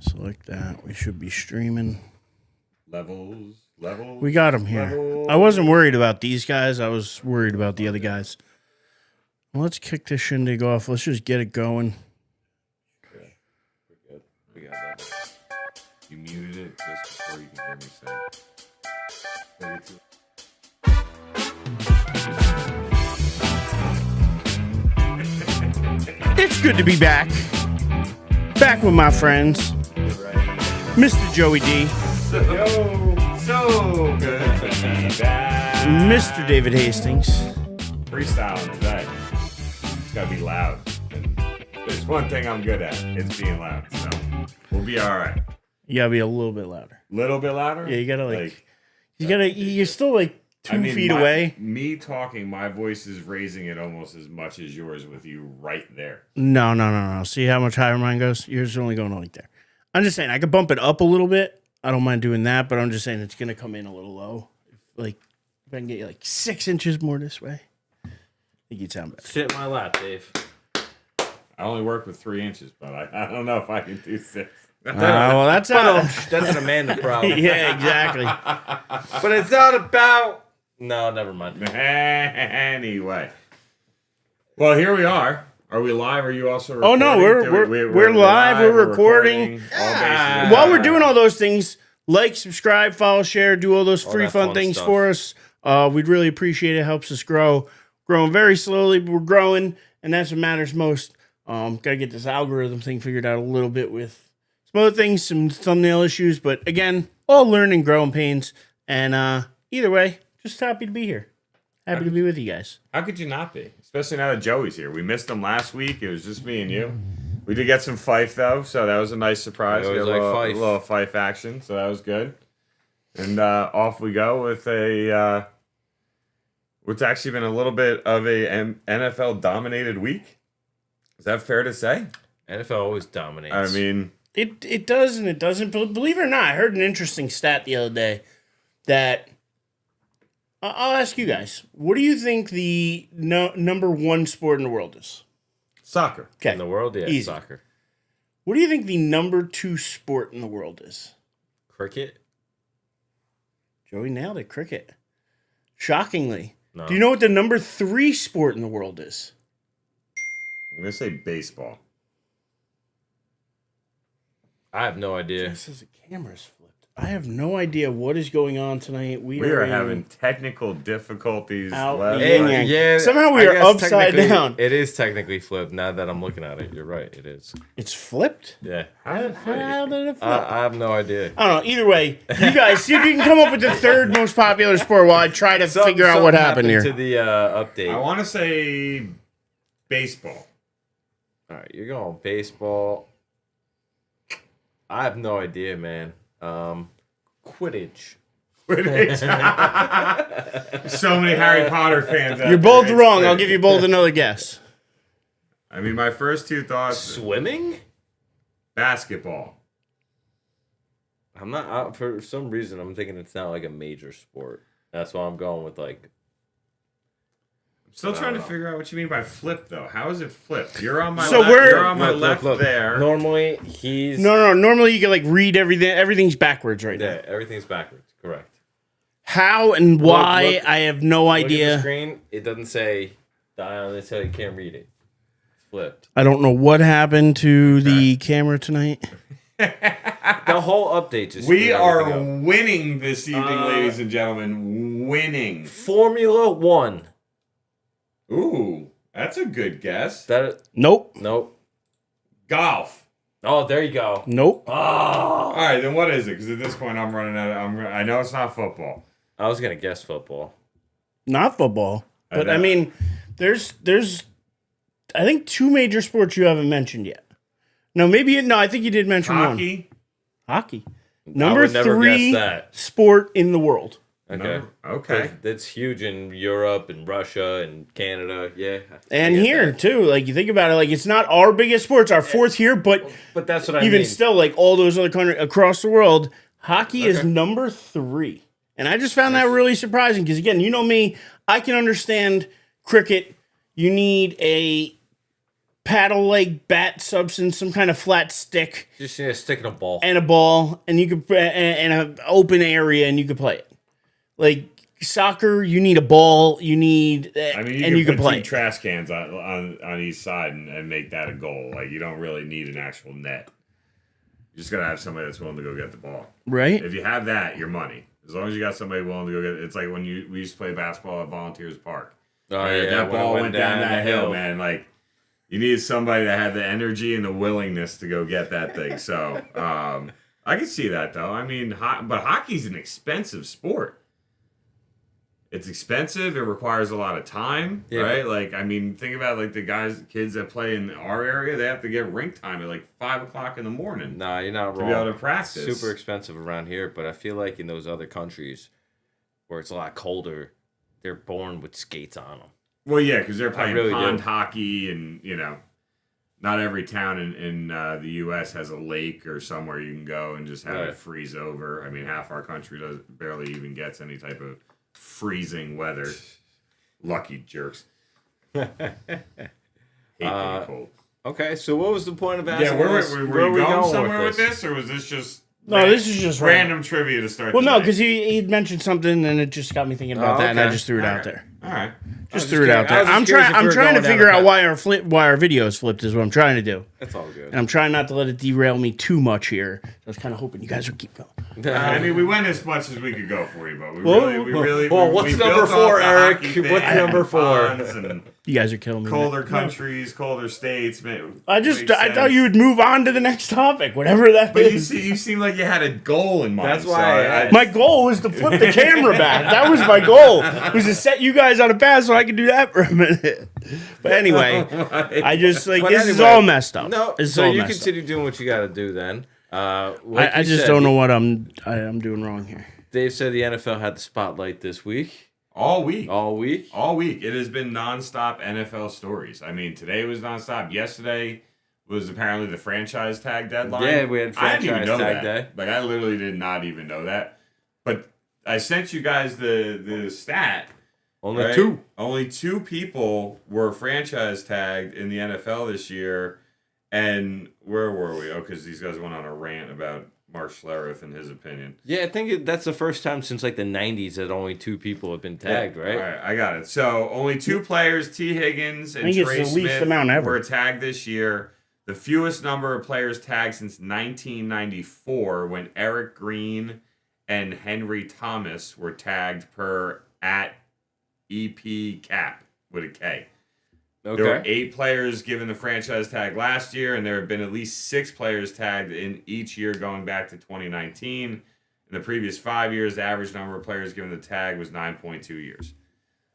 Select that. We should be streaming. Levels. We got them here. Levels. I wasn't worried about these guys. I was worried about the other guys. Well, let's kick this shindig off. Let's just get it going. Okay. We're good. We got levels. You muted it just before you can hear me say it. It's good to be back. Back with my friends. Mr. Joey D. So good to be back. Mr. David Hastings. Freestyling today. It's gotta be loud. And there's one thing I'm good at. It's being loud. So we'll be all right. You gotta be a little bit louder. Little bit louder? Yeah, you gotta you're still like 2 feet away. Me talking, my voice is raising it almost as much as yours with you right there. No. See how much higher mine goes? Yours is only going like there. I'm just saying, I could bump it up a little bit. I don't mind doing that, but I'm just saying it's going to come in a little low. Like, if I can get you like 6 inches more this way, I think you'd sound better. Sit in my lap, Dave. I only work with 3 inches, but I don't know if I can do 6. Well, that's That's an Amanda problem. yeah, exactly. But it's not about... No, never mind. Anyway. Well, here we are. Are we live? Are you also recording? Oh, no, we're live. We're recording. Yeah. While we're doing all those things, like, subscribe, follow, share, do all those free fun things stuff for us. We'd really appreciate it. It helps us grow. Growing very slowly, but we're growing, and that's what matters most. Got to get this algorithm thing figured out a little bit with some other things, some thumbnail issues, but again, all learning, growing pains. And either way, just happy to be here. Happy to be with you guys. How could you not be? Especially now that Joey's here. We missed him last week. It was just me and you. We did get some Fife, though, so that was a nice surprise. It was we got like a little Fife action, so that was good. And off we go with what's actually been a little bit of a NFL-dominated week. Is that fair to say? NFL always dominates. I mean... It does and it doesn't. But believe it or not, I heard an interesting stat the other day that... I'll ask you guys. What do you think the number one sport in the world is? Soccer. Okay. In the world, yeah, Easy. soccer. What do you think the number 2 sport in the world is? Cricket? Joey nailed it. Cricket. Shockingly. No. Do you know what the number 3 sport in the world is? I'm going to say baseball. I have no idea. This is the camera's flipped. I have no idea what is going on tonight. We are having technical difficulties. Somehow we are upside down. It is technically flipped now that I'm looking at it. You're right. It is. It's flipped? Yeah. How did it flip? I have no idea. I don't know. Either way, you guys see if you can come up with the third most popular sport while I try to figure out what happened here. To the update. I want to say baseball. All right, you're going baseball. I have no idea, man. Quidditch. So many Harry Potter fans out You're both there. wrong. I'll give you both another guess. I mean, my first 2 thoughts... Swimming? Basketball. I'm not... for some reason, I'm thinking it's not like a major sport. That's why I'm going with like... Still trying to figure out what you mean by flip, though. How is it flipped? You're on my So left. You're on my Look. left there. Normally, he's... No. Normally, you can like read everything. Everything's backwards right now. Yeah, everything's backwards. Correct. How and why, Look, I have no Look at the idea. screen. It doesn't say dial. It says you can't read it. It's flipped. I don't know what happened to the camera tonight. The whole update just... We screwed are everything up. winning this evening, ladies and gentlemen. Winning. Formula 1. Ooh, that's a good guess. Nope. Golf. Oh, there you go. Nope. Oh. All right, then what is it? Because at this point, I'm running out. I know it's not football. I was gonna guess football. Not football. But I mean, there's I think 2 major sports you haven't mentioned yet. No, I think you did mention Hockey. one. Hockey. Number never 3 guess that. sport in the world. Okay. Okay. That's huge in Europe and Russia and Canada. Yeah. And here too. Like you think about it, like it's not our biggest sport, it's our 4th here, but that's what I even mean. still, like all those other countries across the world, hockey is number 3. And I just found that really surprising because again, you know me, I can understand cricket. You need a paddle-like bat substance, some kind of flat stick, Just need a stick and a ball. and a ball, and you could and an open area, and you could play it. Like soccer, you need a ball, you need, I mean, and you can can put play two it. trash cans on each side and make that a goal. Like, you don't really need an actual net. You just gotta have somebody that's willing to go get the ball. Right? If you have that, you're money. As long as you got somebody willing to go get it. It's like when we used to play basketball at Volunteers Park. Oh, And yeah, that when it ball went went down down that the hill, hill. man. Like, you needed somebody that had the energy and the willingness to go get that thing. So, I can see that, though. I mean, but hockey's an expensive sport. It's expensive. It requires a lot of time, right? Like, I mean, think about like the kids that play in our area. They have to get rink time at like 5 o'clock in the morning. Nah, you're not to wrong. be able to practice. Super expensive around here, but I feel like in those other countries where it's a lot colder, they're born with skates on them. Well, yeah, because they're playing really pond do. hockey, and not every town in the U.S. has a lake or somewhere you can go and just have Right. it freeze over. I mean, half our country barely even gets any type of freezing weather. Lucky jerks. Hate being cold. Okay, so what was the point of Yeah, asking were this? you Where are we going somewhere with with this, or was this just No, this is just random trivia to start? Well, no, the because day? he mentioned something, and it just got me thinking about that, and I okay. just threw it All out right. there. All right. Just was threw it just out curious- I there. was just I'm curious trying. if we I'm were trying to going down figure the out path. why our videos flipped. Is what I'm trying to do, That's all good. and I'm trying not to let it derail me too much here. I was kind of hoping you guys would keep going. I mean, we went as much as we could go for you, but we Well, really. well, we what's built number off 4, the Eric? hockey thing What's number and 4? ponds and You guys are killing me. man. colder countries, colder states. I thought you would move on to the next topic, whatever that But is. you seem like you had a goal in mind. That's why My goal was to flip the camera back. That was my goal. Was to set you guys on a path so I could do that for a minute. But anyway, I just like But this is anyway, all messed up. No, It's so all you messed continue doing what you got to do then. Like I you just said, don't know what I'm doing wrong here. Dave said the NFL had the spotlight this week. all week. All week? All week. It has been nonstop NFL stories. I mean, today was nonstop. Yesterday was apparently the franchise tag deadline. Yeah, we had I didn't even franchise know tag that. day. Like, I literally did not even know that. But I sent you guys the stat. Only right? 2. Only 2 people were franchise tagged in the NFL this year. And where were we? Oh, because these guys went on a rant about Mark Schlereth and his opinion. Yeah, I think that's the first time since like the 90s that only 2 people have been tagged, right? All right, I got it. So only 2 players, T. Higgins and I think it's Trey the least Smith, amount ever. were tagged this year. The fewest number of players tagged since 1994, when Eric Green and Henry Thomas were tagged per at EP Cap with a K. Okay. There were 8 players given the franchise tag last year, and there have been at least 6 players tagged in each year going back to 2019. In the previous 5 years, the average number of players given the tag was 9.2 years.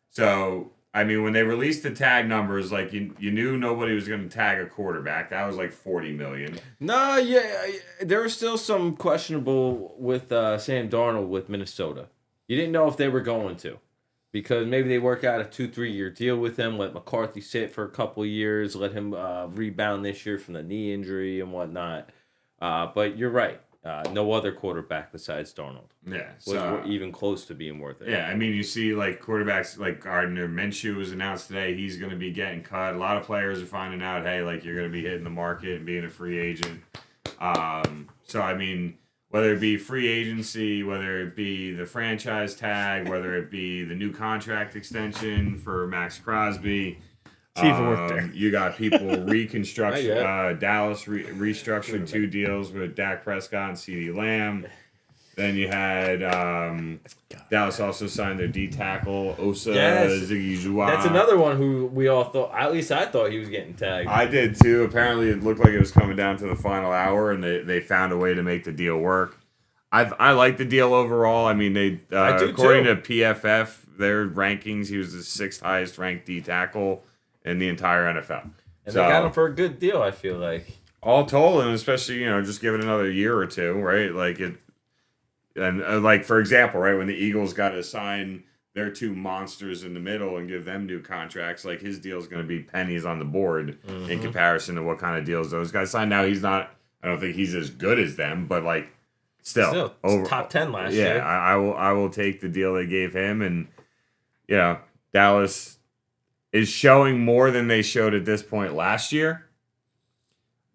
So, I mean, when they released the tag numbers, like you knew nobody was going to tag a quarterback. That was like 40 million. No, yeah, there was still some questionable with Sam Darnold with Minnesota. You didn't know if they were going to. Because maybe they work out a 2-3 year deal with him, let McCarthy sit for a couple of years, let him rebound this year from the knee injury and whatnot. But you're right. No other quarterback besides Darnold Yeah. was even close to being worth it. Yeah, I mean, you see, like, quarterbacks like Gardner Minshew was announced today. He's going to be getting cut. A lot of players are finding out, hey, like, you're going to be hitting the market and being a free agent. So, I mean, whether it be free agency, whether it be the franchise tag, whether it be the new contract extension for Max Crosby. See if it worked there. You got people reconstruction. Yeah. Dallas restructured 2 deals with Dak Prescott and CeeDee Lamb. Then you had Dallas also signed their D tackle Osa Ziggy-Joie. That's another one who we all thought, at least I thought he was getting tagged. I did too. Apparently, it looked like it was coming down to the final hour, and they found a way to make the deal work. I like the deal overall. I mean, they I do according too. to PFF, their rankings, he was the 6th highest ranked D tackle in the entire NFL. and so, they got him for a good deal, I feel like. all told, and especially just give it another year or 2, right? Like it, and like for example, right when the Eagles got to sign their 2 monsters in the middle and give them new contracts, like his deal is going to be pennies on the board in comparison to what kind of deals those guys signed. Now he's not. I don't think he's as good as them, but like still it's top 10 last year. Yeah, I will take the deal they gave him, and Dallas is showing more than they showed at this point last year.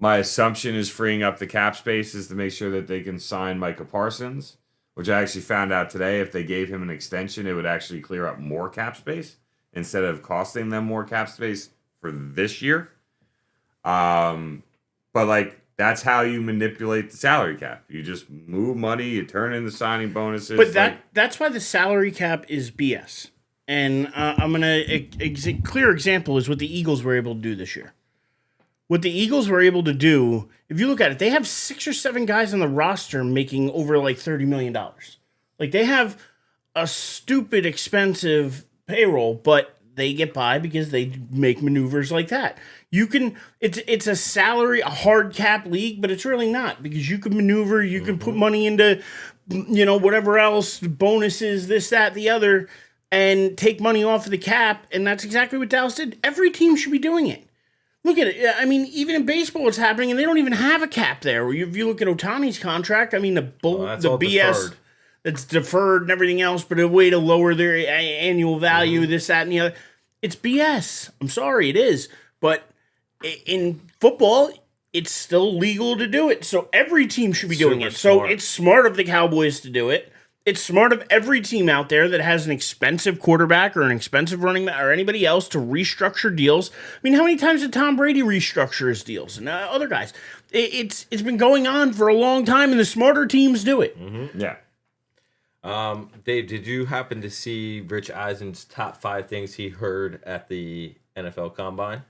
My assumption is freeing up the cap space is to make sure that they can sign Micah Parsons, which I actually found out today. If they gave him an extension, it would actually clear up more cap space instead of costing them more cap space for this year. But like, that's how you manipulate the salary cap. You just move money, you turn in the signing bonuses. But that's why the salary cap is BS. And I'm going to clear example is what the Eagles were able to do this year. What the Eagles were able to do, if you look at it, they have 6 or 7 guys on the roster making over like $30 million. Like, they have a stupid expensive payroll, but they get by because they make maneuvers like that. You can, it's a salary, a hard cap league, but it's really not, because you can maneuver, you can put money into, whatever else, bonuses, this, that, the other, and take money off of the cap. And that's exactly what Dallas did. Every team should be doing it. Look at it. I mean, even in baseball, it's happening, and they don't even have a cap there. If you look at Ohtani's contract, I mean, the BS deferred. That's deferred and everything else, but a way to lower their annual value, this, that, and the other. It's BS. I'm sorry, it is. But in football, it's still legal to do it. So every team should be doing it. So it's smart of the Cowboys to do it. It's smart of every team out there that has an expensive quarterback or an expensive running back or anybody else to restructure deals. I mean, how many times did Tom Brady restructure his deals and other guys? It's been going on for a long time, and the smarter teams do it. Mm-hmm. Yeah. Dave, did you happen to see Rich Eisen's top 5 things he heard at the NFL Combine?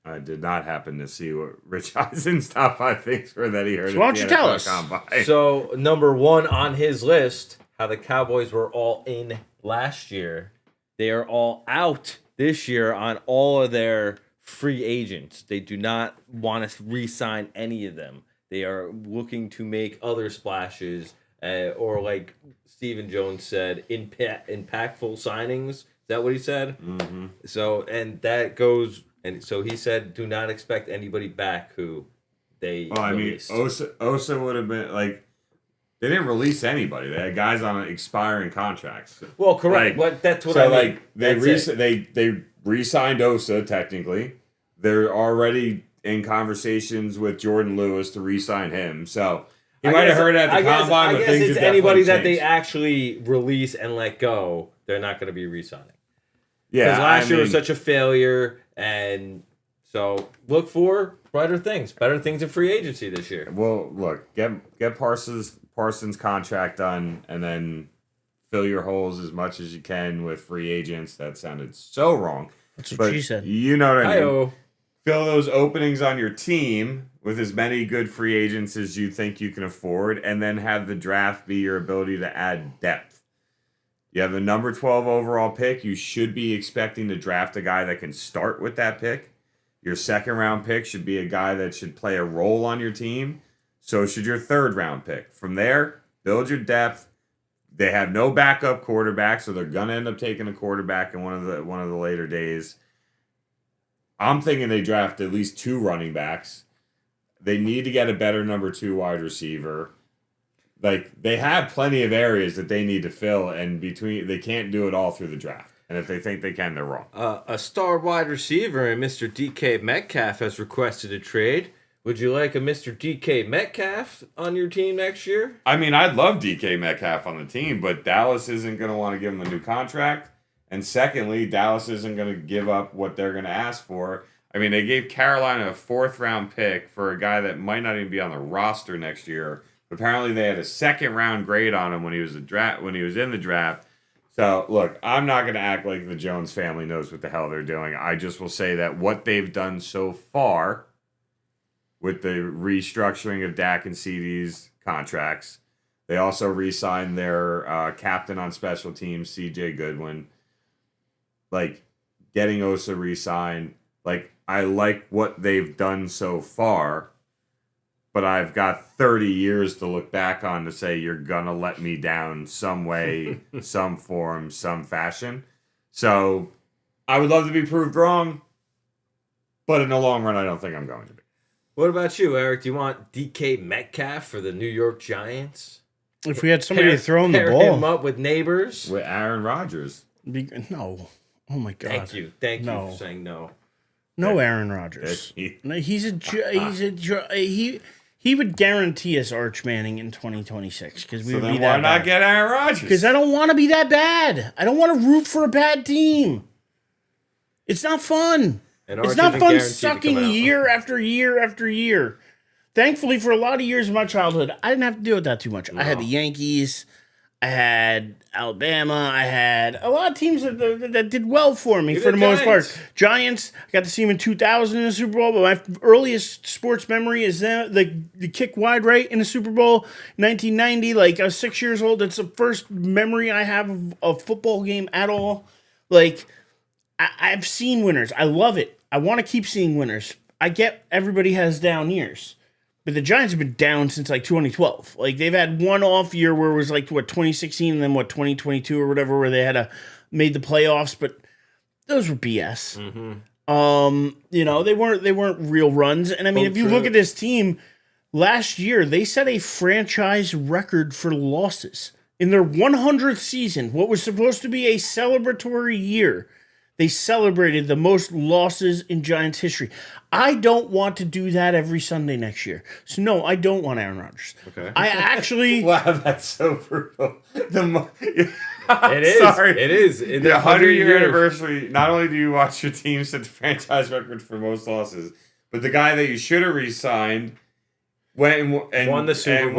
I did not happen to see what Rich Eisen's top 5 things were that he heard So why at don't the you tell NFL us? Combine. So, number 1 on his list, how the Cowboys were all in last year. They are all out this year on all of their free agents. They do not want to re-sign any of them. They are looking to make other splashes, or like Stephen Jones said, impactful signings. Is that what he said? Mm-hmm. So, and that goes, and so he said, do not expect anybody back who they released. I mean, Osa would have been like, they didn't release anybody. They had guys on expiring contracts. Well, correct. Like, that's what I mean. They re-signed Osa technically. They're already in conversations with Jordan Lewis to re-sign him. So he might have heard at the combine, but things have definitely anybody changed. that they actually release and let go, they're not going to be re-signing. Yeah, because last year was such a failure, and so look for better things in free agency this year. Well, look, get Parsons' contract done, and then fill your holes as much as you can with free agents. That sounded so wrong. That's what she said. You know what I mean? Hi-oh. Fill those openings on your team with as many good free agents as you think you can afford, and then have the draft be your ability to add depth. You have the number 12 overall pick. You should be expecting to draft a guy that can start with that pick. Your second round pick should be a guy that should play a role on your team. So should your third round pick. From there, build your depth. They have no backup quarterback, so they're gonna end up taking a quarterback in one of the later days. I'm thinking they draft at least 2 running backs. They need to get a better number 2 wide receiver. Like, they have plenty of areas that they need to fill, and they can't do it all through the draft. And if they think they can, they're wrong. A star wide receiver and Mr. DK Metcalf has requested a trade. Would you like a Mr. DK Metcalf on your team next year? I mean, I'd love DK Metcalf on the team, but Dallas isn't going to want to give him a new contract. And secondly, Dallas isn't going to give up what they're going to ask for. I mean, they gave Carolina a 4th-round pick for a guy that might not even be on the roster next year. Apparently, they had a 2nd-round grade on him when he was in the draft. So, look, I'm not going to act like the Jones family knows what the hell they're doing. I just will say that what they've done so far with the restructuring of Dak and CD's contracts, they also re-signed their captain on special teams, CJ Goodwin. Like, getting Osa re-signed. Like, I like what they've done so far, but I've got 30 years to look back on to say you're going to let me down some way, some form, some fashion. So I would love to be proved wrong, but in the long run, I don't think I'm going to be. What about you, Eric? Do you want DK Metcalf for the New York Giants? If we had somebody to throw him the Pair ball. him up with neighbors? With Aaron Rodgers. No. Oh, my God. Thank you. Thank you for saying no. No Aaron Rodgers. No, he would guarantee us Arch Manning in 2026 because we would be that why not bad. get Aaron Rodgers? Because I don't want to be that bad. I don't want to root for a bad team. It's not fun. It's not fun sucking year after year after year. Thankfully, for a lot of years of my childhood, I didn't have to deal with that too much. No. I had the Yankees. I had Alabama. I had a lot of teams that did well for me for the most part. Giants, I got to see them in 2000 in the Super Bowl, but my earliest sports memory is the kick wide right in the Super Bowl 1990. Like, I was 6 years old. It's the first memory I have of a football game at all. Like, I've seen winners. I love it. I want to keep seeing winners. I get everybody has down years. But the Giants have been down since like 2012. Like, they've had one off year where it was like 2016 and then 2022 or whatever, where they had made the playoffs, but those were BS. Mm-hmm. They weren't real runs. And I mean, if you look at this team last year, they set a franchise record for losses in their 100th season. What was supposed to be a celebratory year, they celebrated the most losses in Giants history. I don't want to do that every Sunday next year. So, no, I don't want Aaron Rodgers. Okay. I actually... Wow, that's so brutal. It is. Sorry. It is. In the 100-year anniversary, not only do you watch your team set the franchise record for most losses, but the guy that you should have re-signed won the Super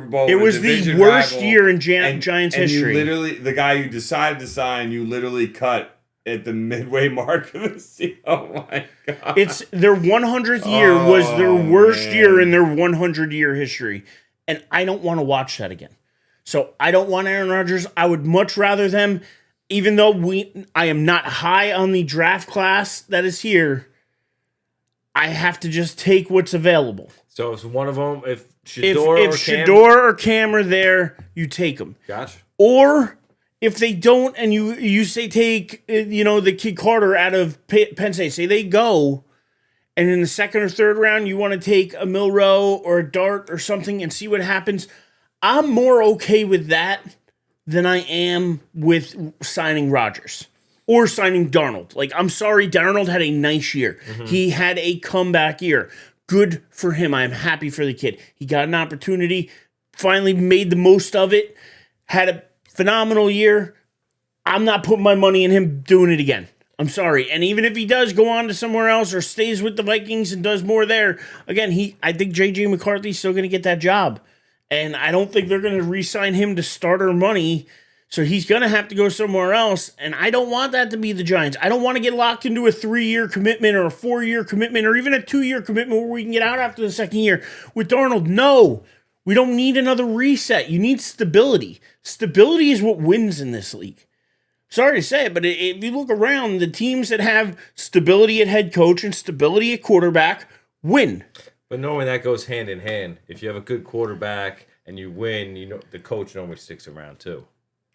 Bowl. It was the worst year in Giants history. You literally, the guy you decided to sign, you literally cut at the midway mark of the season. Oh my God. It's their 100th year was their worst year in their 100-year history. And I don't want to watch that again. So I don't want Aaron Rodgers. I would much rather them, even though I am not high on the draft class that is here, I have to just take what's available. So if one of them, if Shador or Cam are there, you take them. Gotcha. Or if they don't, and you say take, the kid Carter out of Penn State, say they go, and in the second or third round you want to take a Milroe or a Dart or something and see what happens, I'm more okay with that than I am with signing Rodgers or signing Darnold. Like, I'm sorry, Darnold had a nice year. Mm-hmm. He had a comeback year. Good for him. I'm happy for the kid. He got an opportunity, finally made the most of it, had a phenomenal year. I'm not putting my money in him doing it again. I'm sorry. And even if he does go on to somewhere else or stays with the Vikings and does more there, again, I think J.J. McCarthy's still going to get that job. And I don't think they're going to re-sign him to starter money. So he's going to have to go somewhere else. And I don't want that to be the Giants. I don't want to get locked into a 3-year commitment or a 4-year commitment or even a 2-year commitment where we can get out after the second year. With Darnold, no. We don't need another reset. You need stability. Stability is what wins in this league. Sorry to say it, but if you look around, the teams that have stability at head coach and stability at quarterback win. But knowing that goes hand in hand. If you have a good quarterback and you win, the coach normally sticks around too.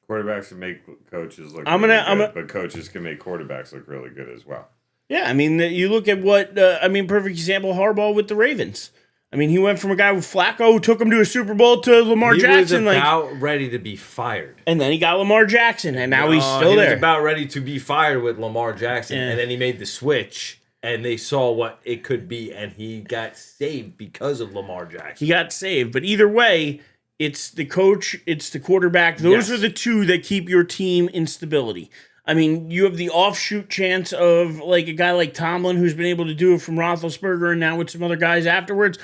Quarterbacks can make coaches look good, but coaches can make quarterbacks look really good as well. Yeah, I mean, you look at perfect example, Harbaugh with the Ravens. I mean, he went from a guy with Flacco who took him to a Super Bowl to Lamar Jackson. He was about ready to be fired. And then he got Lamar Jackson, and now he's still there. He was about ready to be fired with Lamar Jackson, and then he made the switch, and they saw what it could be, and he got saved because of Lamar Jackson. He got saved, but either way, it's the coach, it's the quarterback. Those are the two that keep your team in stability. I mean, you have the offshoot chance of like a guy like Tomlin who's been able to do it from Roethlisberger and now with some other guys afterwards.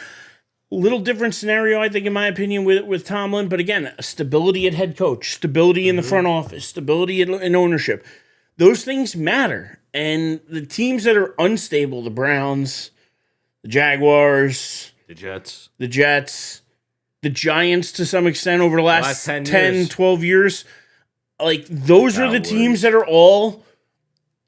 A little different scenario, I think, in my opinion, with Tomlin. But again, stability at head coach, stability in the front office, stability in ownership. Those things matter. And the teams that are unstable, the Browns, the Jaguars, the Jets, the Giants to some extent over the last 10 12 years, like those are the teams that are all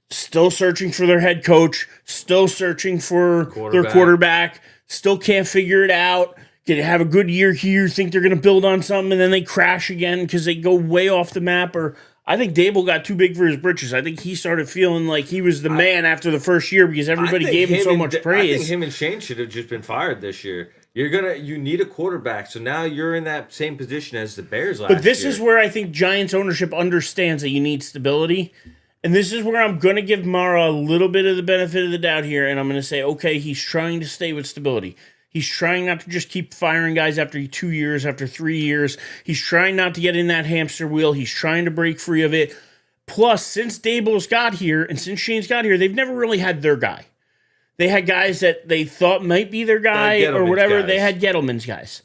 still searching for their head coach, still searching for their quarterback, still can't figure it out, can have a good year here, think they're going to build on something, and then they crash again because they go way off the map. Or I think Dable got too big for his britches. I think he started feeling like he was the man after the first year because everybody gave him so much praise. I think him and Shane should have just been fired this year. You need a quarterback, so now you're in that same position as the Bears last year. But this is where I think Giants ownership understands that you need stability, And this is where I'm going to give Mara a little bit of the benefit of the doubt here, and I'm going to say, okay, he's trying to stay with stability. He's trying not to just keep firing guys after 2 years, after 3 years. He's trying not to get in that hamster wheel. He's trying to break free of it. Plus, since Dable's got here and since Shane's got here, they've never really had their guy. They had guys that they thought might be their guy or whatever. Guys. They had Gettleman's guys.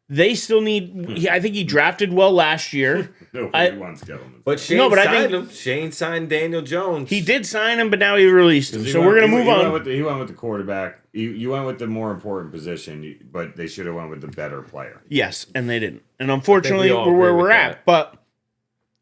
They still need. I think he drafted well last year. Nobody wants Gettleman. But Shane signed him. Shane signed Daniel Jones. He did sign him, but now he released him. So we're going to move on. He went with the quarterback. You went with the more important position, but they should have went with the better player. Yes, and they didn't. And unfortunately, we're where we're at. But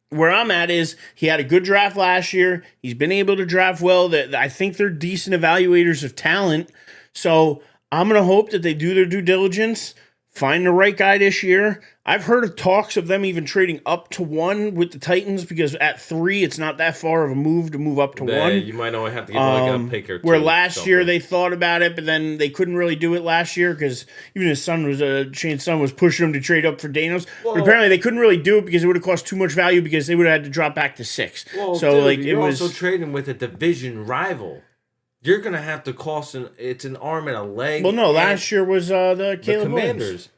where I'm at is he had a good draft last year. He's been able to draft well. I think they're decent evaluators of talent. So I'm going to hope that they do their due diligence, find the right guy this year. I've heard of talks of them even trading up to 1 with the Titans because at 3, it's not that far of a move to move up to 1. You might only have to give like a pick or two. Where last year they thought about it, but then they couldn't really do it last year because even his son was Shane's son was pushing him to trade up for Daniels. But apparently they couldn't really do it because it would have cost too much value because they would have had to drop back to 6. Well, so dude, like you're also trading with a division rival. You're gonna have to cost an arm and a leg. Well, no, last year was the Caleb Commanders. Williams.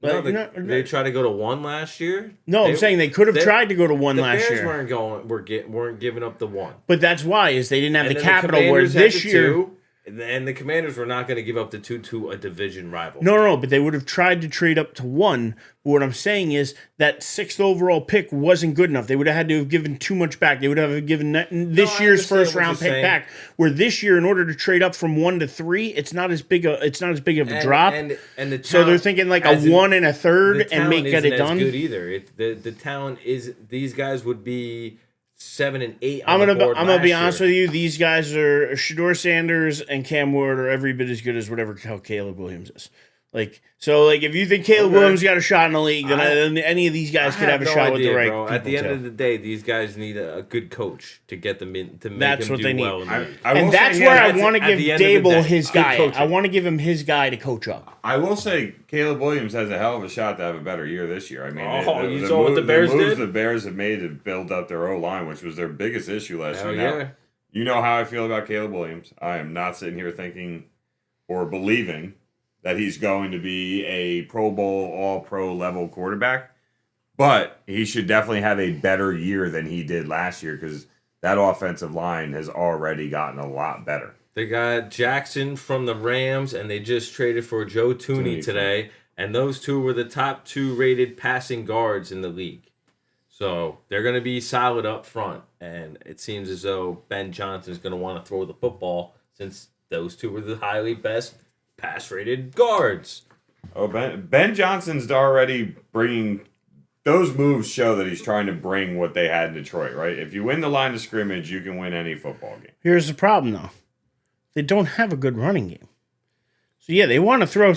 No, they tried to go to 1 last year. No, I'm saying they could have tried to go to 1 last year. The Bears weren't giving up the 1. But that's why is they didn't have the capital. Where this year, 2, and the Commanders were not going to give up the 2 to a division rival. No, but they would have tried to trade up to 1. But what I'm saying is that 6th overall pick wasn't good enough. They would have had to have given too much back. They would have given this year's first round pick back. Where this year, in order to trade up from 1 to 3, it's not as big of a drop. And the talent, so they're thinking like a 1 and a third and get it done. Good either. The talent is these guys would be 7 and 8. I'm gonna be honest with you. These guys are Shedeur Sanders and Cam Ward are every bit as good as whatever Caleb Williams is. Like if you think Caleb Williams got a shot in the league, then any of these guys could have a shot with the right people. At the end of the day, these guys need a good coach to get them in to make them do well. And that's where I want to give Dable his guy. I want to give him his guy to coach up. I will say Caleb Williams has a hell of a shot to have a better year this year. I mean, you saw what the Bears did? The Bears have made to build up their O-line, which was their biggest issue last year. Yeah. Now, you know how I feel about Caleb Williams. I am not sitting here thinking or believing that he's going to be a Pro Bowl, All-Pro level quarterback. But he should definitely have a better year than he did last year because that offensive line has already gotten a lot better. They got Jackson from the Rams, and they just traded for Joe Tooney today. And those two were the top 2 rated passing guards in the league. So they're going to be solid up front. And it seems as though Ben Johnson is going to want to throw the football since those 2 were the highly best pass-rated guards. Oh, Ben Johnson's already bringing... Those moves show that he's trying to bring what they had in Detroit, right? If you win the line of scrimmage, you can win any football game. Here's the problem, though. They don't have a good running game. So, yeah, they want to throw.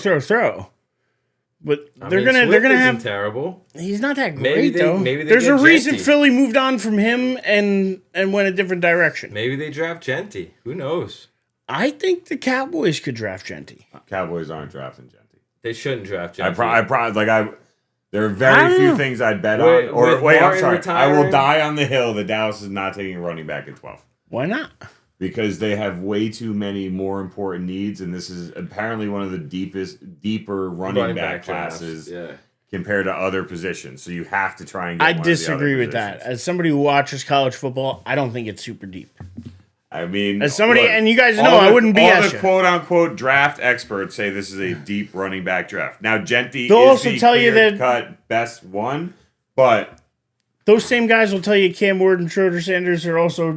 But they're gonna have... terrible. He's not that great, though. Maybe There's a reason Philly moved on from him and went a different direction. Maybe they draft Genty. Who knows? I think the Cowboys could draft Genty. Cowboys aren't drafting Genty. They shouldn't draft Genty. There are very few things I'd bet on. I'm sorry. I will die on the hill that Dallas is not taking a running back at 12. Why not? Because they have way too many more important needs, and this is apparently one of the deeper running back classes compared to other positions. So you have to try and get I disagree with that. As somebody who watches college football, I don't think it's super deep. I mean, as somebody, and you guys know, I wouldn't BS all the quote-unquote draft experts say this is a deep running back draft. Now, Genty They'll is also the tell you that cut best one, but those same guys will tell you Cam Ward and Schroeder Sanders are also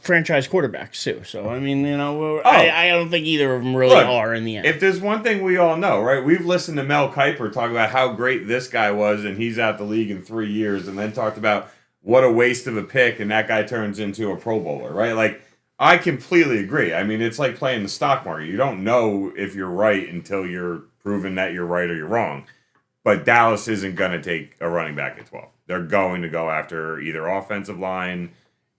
franchise quarterbacks too. So I mean, I don't think either of them really are in the end. If there's one thing we all know, right? We've listened to Mel Kiper talk about how great this guy was, and he's out the league in 3 years, and then talked about what a waste of a pick, and that guy turns into a Pro Bowler, right? Like. I completely agree. I mean, it's like playing the stock market. You don't know if you're right until you're proven that you're right or you're wrong. But Dallas isn't going to take a running back at 12. They're going to go after either offensive line,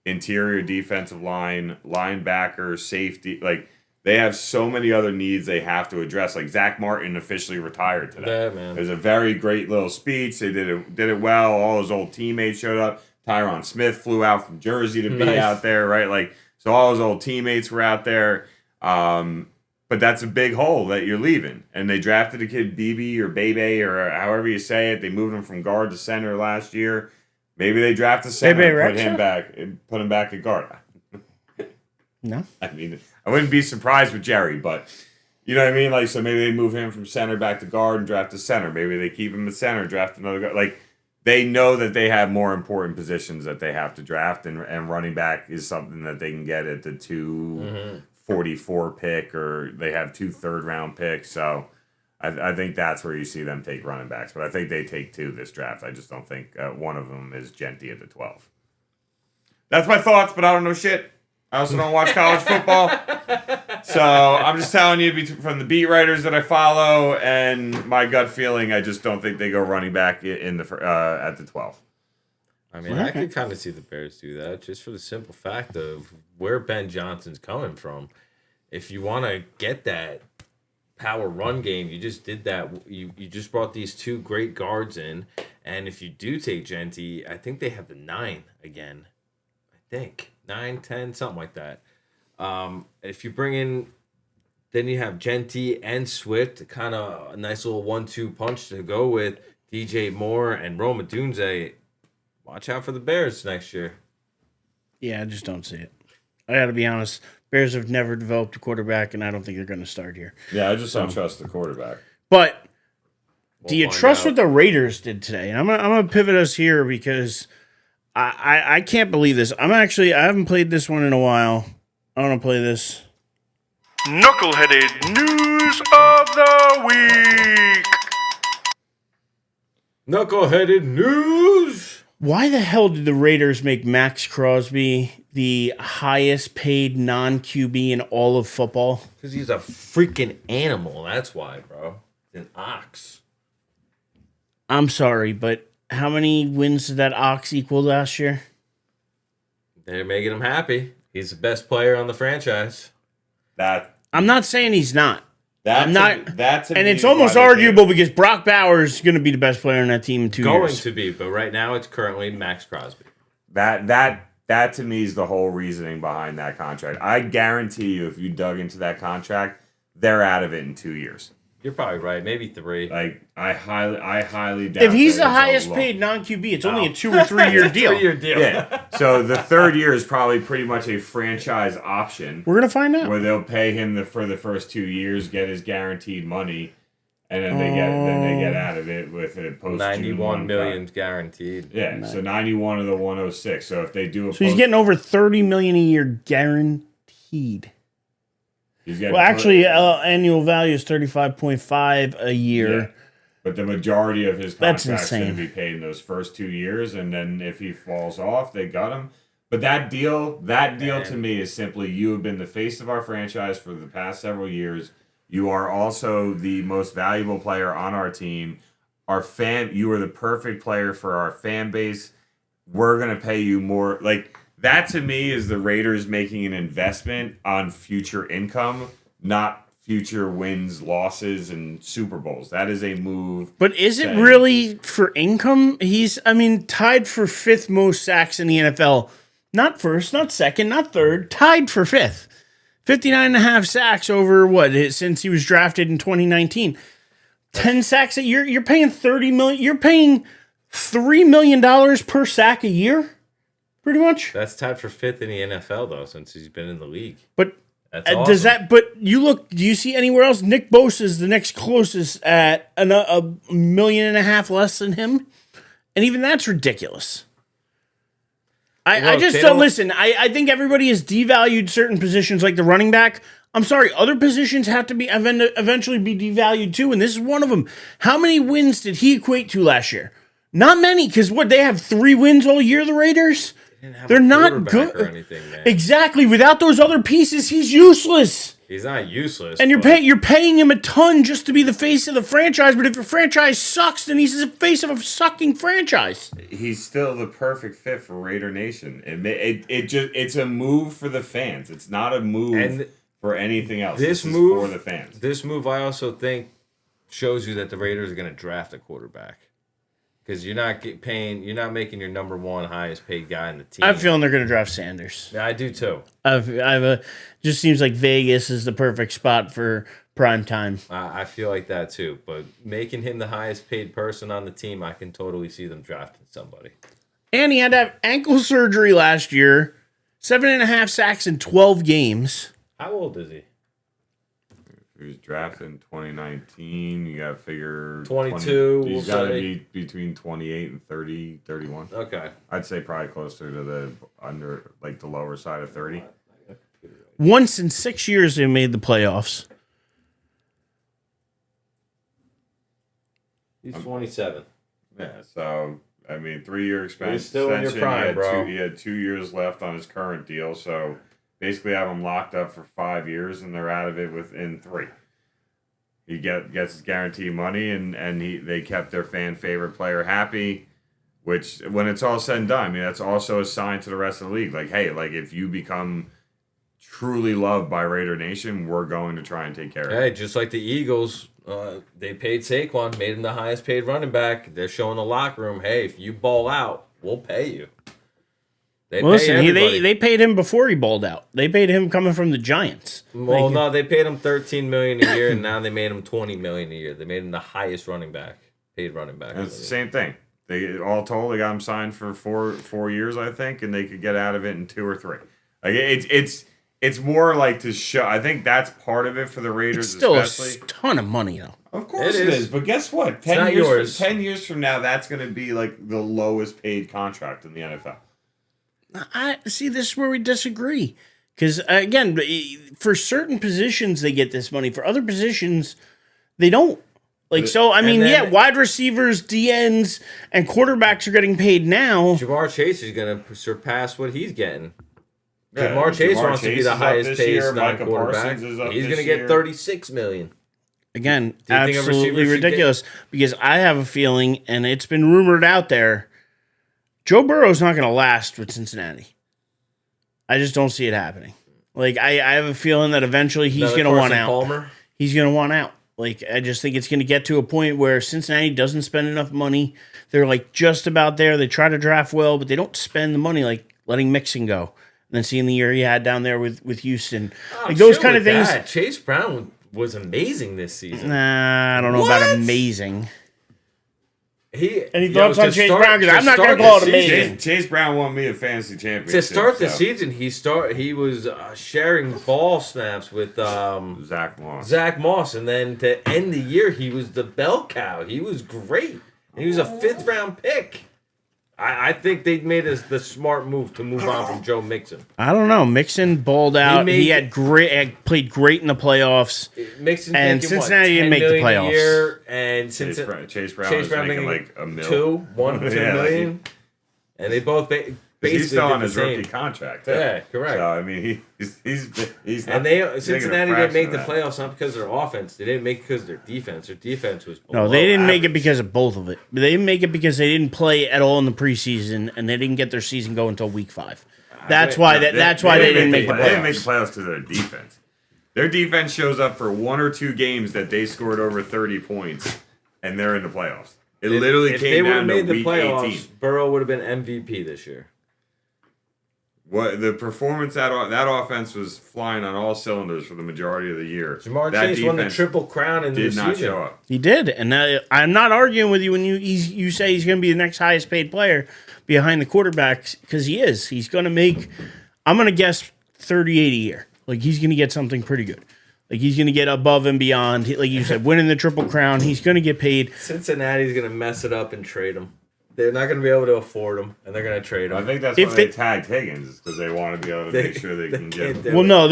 interior defensive line, linebacker, safety. Like, they have so many other needs they have to address. Like, Zach Martin officially retired today. Yeah, man. There's a very great little speech. They did it well. All his old teammates showed up. Tyron Smith flew out from Jersey to be Nice. out there, right? Like, so all his old teammates were out there. But that's a big hole that you're leaving. And they drafted a kid, BB or Bebe or however you say it. They moved him from guard to center last year. Maybe they draft a center Bebe and put him back at guard. No. I mean, I wouldn't be surprised with Jerry, but you know what I mean? Like, so maybe they move him from center back to guard and draft a center. Maybe they keep him at center, draft another guard. Like, they know that they have more important positions that they have to draft, and running back is something that they can get at the 244 pick, or they have 2 third-round picks. So I think that's where you see them take running backs. But I think they take 2 this draft. I just don't think one of them is Genty at the 12. That's my thoughts, but I don't know shit. I also don't watch college football. So I'm just telling you from the beat writers that I follow and my gut feeling, I just don't think they go running back in the at the 12. I mean, I could kind of see the Bears do that just for the simple fact of where Ben Johnson's coming from. If you want to get that power run game, you just did that. You just brought these 2 great guards in, and if you do take Genty, I think they have the 9 again. I think 9, 10, something like that. If you bring in, then you have Genty and Swift, kind of a nice little 1-2 punch to go with DJ Moore and Roma Dunze. Watch out for the Bears next year. Yeah, I just don't see it. I got to be honest. Bears have never developed a quarterback, and I don't think they're going to start here. Yeah, I just don't trust the quarterback. But do you find trust out. what the Raiders did today? And I'm gonna pivot us here because I can't believe this. I haven't played this one in a while. I want to play this. Knuckleheaded News of the Week. Knuckleheaded news. Why the hell did the Raiders make Max Crosby the highest paid non-QB in all of football? Because he's a freaking animal. That's why, bro. An ox. I'm sorry, but how many wins did that ox equal last year? They're making him happy. He's the best player on the franchise. I'm not saying he's not. And It's almost arguable because Brock Bowers is going to be the best player on that team in 2 years. Going to be, but right now it's currently Max Crosby. That to me is the whole reasoning behind that contract. I guarantee you, if you dug into that contract, they're out of it in 2 years. You're probably right. Maybe 3. Like I highly doubt. If he's that the it's highest a paid non-QB, it's only a 2 or 3 year deal. 3-year deal. Yeah. So the third year is probably pretty much a franchise option We're going to find out. where they'll pay him for the first 2 years, get his guaranteed money, and then they get out of it with a post 91 million guaranteed. Yeah. So 91 of the 106. So if they do a So he's getting over $30 million a year guaranteed. Well, actually, annual value is 35.5 a year. Yeah. But the majority of his That's contract's going to insane. be paid in those first 2 years, and then if he falls off, they got him. But that deal to me is simply, you have been the face of our franchise for the past several years. You are also the most valuable player on our team. You are the perfect player for our fan base. We're going to pay you more. Like, that to me is the Raiders making an investment on future income, not future wins, losses, and Super Bowls. That is a move. But is it really for income? He's, tied for 5th most sacks in the NFL. Not first, not second, not third. Tied for 5th. 59.5 sacks over since he was drafted in 2019. 10 sacks a year. You're paying $30 million. You're paying $3 million per sack a year. Pretty much. That's tied for 5th in the NFL though, since he's been in the league. But That's awesome. does that? But do you see anywhere else? Nick Bosa is the next closest at $1.5 million less than him, and even that's ridiculous. I just don't listen. I think everybody has devalued certain positions, like the running back. I'm sorry, other positions have to be eventually be devalued too, and this is one of them. How many wins did he equate to last year? Not many, because they have 3 wins all year. The Raiders. They're not good. Or anything, man. Exactly. Without those other pieces, he's useless. He's not useless. And you're paying him a ton just to be the face of the franchise. But if your franchise sucks, then he's the face of a sucking franchise. He's still the perfect fit for Raider Nation. It's a move for the fans. It's not a move for anything else. This is for the fans. This move, I also think, shows you that the Raiders are going to draft a quarterback. Because you're not making your number one highest paid guy in the team. I'm feeling they're going to draft Sanders. Yeah, I do too. Just seems like Vegas is the perfect spot for prime time. I feel like that too. But making him the highest paid person on the team, I can totally see them drafting somebody. And he had to have ankle surgery last year. 7.5 sacks in 12 games. How old is he? He was drafted in 2019. You got to figure 22. He's got to be between 28 and 30, 31. Okay. I'd say probably closer to the the lower side of 30. Once in 6 years they made the playoffs. He's 27. Yeah, so I mean, 3-year extension. He's still in your prime, bro. He had 2 years left on his current deal, so basically have him locked up for 5 years, and they're out of it within 3. He gets his guaranteed money, and they kept their fan favorite player happy. Which, when it's all said and done, I mean, that's also a sign to the rest of the league. Like, hey, if you become truly loved by Raider Nation, we're going to try and take care of it. Hey, just like the Eagles, they paid Saquon, made him the highest paid running back. They're showing the locker room, hey, if you ball out, we'll pay you. They paid him before he balled out. They paid him coming from the Giants. Well, no, they paid him $13 million a year, and now they made him $20 million a year. They made him the highest paid running back. And it's the same thing. They all told they got him signed for four years, I think, and they could get out of it in 2 or 3. Like it's more like to show. I think that's part of it for the Raiders. It's still especially. a ton of money, though. Of course it is. But guess what? 10 years from now, that's going to be like the lowest paid contract in the NFL. I see. This is where we disagree. Because again, for certain positions they get this money. For other positions, they don't. Like, so, I mean, wide receivers, DNs, and quarterbacks are getting paid now. Jamar Chase is going to surpass what he's getting. Jamar Chase wants to be the highest paid non-quarterback. He's going to get $36 million. Again, absolutely ridiculous. Because I have a feeling, and it's been rumored out there, Joe Burrow's not going to last with Cincinnati. I just don't see it happening. Like, I have a feeling that eventually he's going to want out. Palmer? He's going to want out. Like, I just think it's going to get to a point where Cincinnati doesn't spend enough money. They're, like, just about there. They try to draft well, but they don't spend the money, like letting Mixon go. And then seeing the year he had down there with Houston. Like, those kind of things. Chase Brown was amazing this season. Nah, I don't know about amazing. Any Yo, thoughts on Chase Brown? Because I'm not going to call it amazing. Chase Brown won me a fantasy championship. To start the season, he was sharing ball snaps with Zach Moss, and then to end the year, he was the bell cow. He was great. He was a 5th round pick. I think they made the smart move to move on from Joe Mixon. I don't know. Mixon balled out. He had played great in the playoffs. Mixon and Cincinnati didn't make the playoffs. Year, and Chase Brown was making like $1 million. 2 million. And they both basically he's still on his same. rookie contract. Yeah, correct. So I mean, he's not. And Cincinnati didn't make the playoffs not because of their offense. They didn't make it because of their defense. Their defense was no. They didn't make it because of both of it. They didn't make it because they didn't play at all in the preseason, and they didn't get their season going until week 5. That's why they didn't make the playoffs. They didn't make the playoffs because of their defense. Their defense shows up for 1 or 2 games that they scored over 30 points, and they're in the playoffs. It literally came down to week 18. Burrow would have been MVP this year. What the performance that offense was flying on all cylinders for the majority of the year. Jamar Chase won the Triple Crown in the season. Did not show up. He did, and I'm not arguing with you when you say he's going to be the next highest paid player behind the quarterbacks because he is. He's going to make. I'm going to guess 38 a year. Like he's going to get something pretty good. Like he's going to get above and beyond. Like you said, winning the Triple Crown, he's going to get paid. Cincinnati's going to mess it up and trade him. They're not going to be able to afford him, and they're going to trade him. I think that's why they tagged Higgins, because they want to be able to make sure they can get him. Well, no,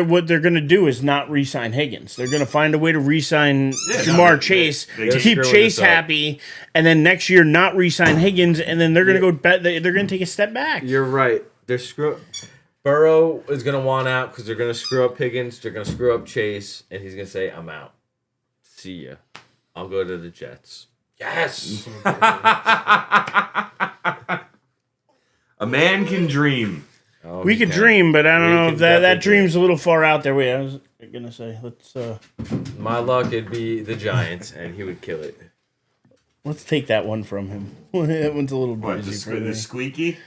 what they're going to do is not re-sign Higgins. They're going to find a way to re-sign Jamar Chase to keep Chase happy, and then next year not re-sign Higgins, and then they're going to go. They're going to take a step back. You're right. Burrow is going to want out because they're going to screw up Higgins. They're going to screw up Chase, and he's going to say, "I'm out. See ya. I'll go to the Jets." Yes. A man can dream. Oh, we could dream, but I don't know if that dream's a little far out there. Wait, I was gonna say, let's. My luck, it'd be the Giants, and he would kill it. Let's take that one from him. That one's a little What, busy for the me. squeaky?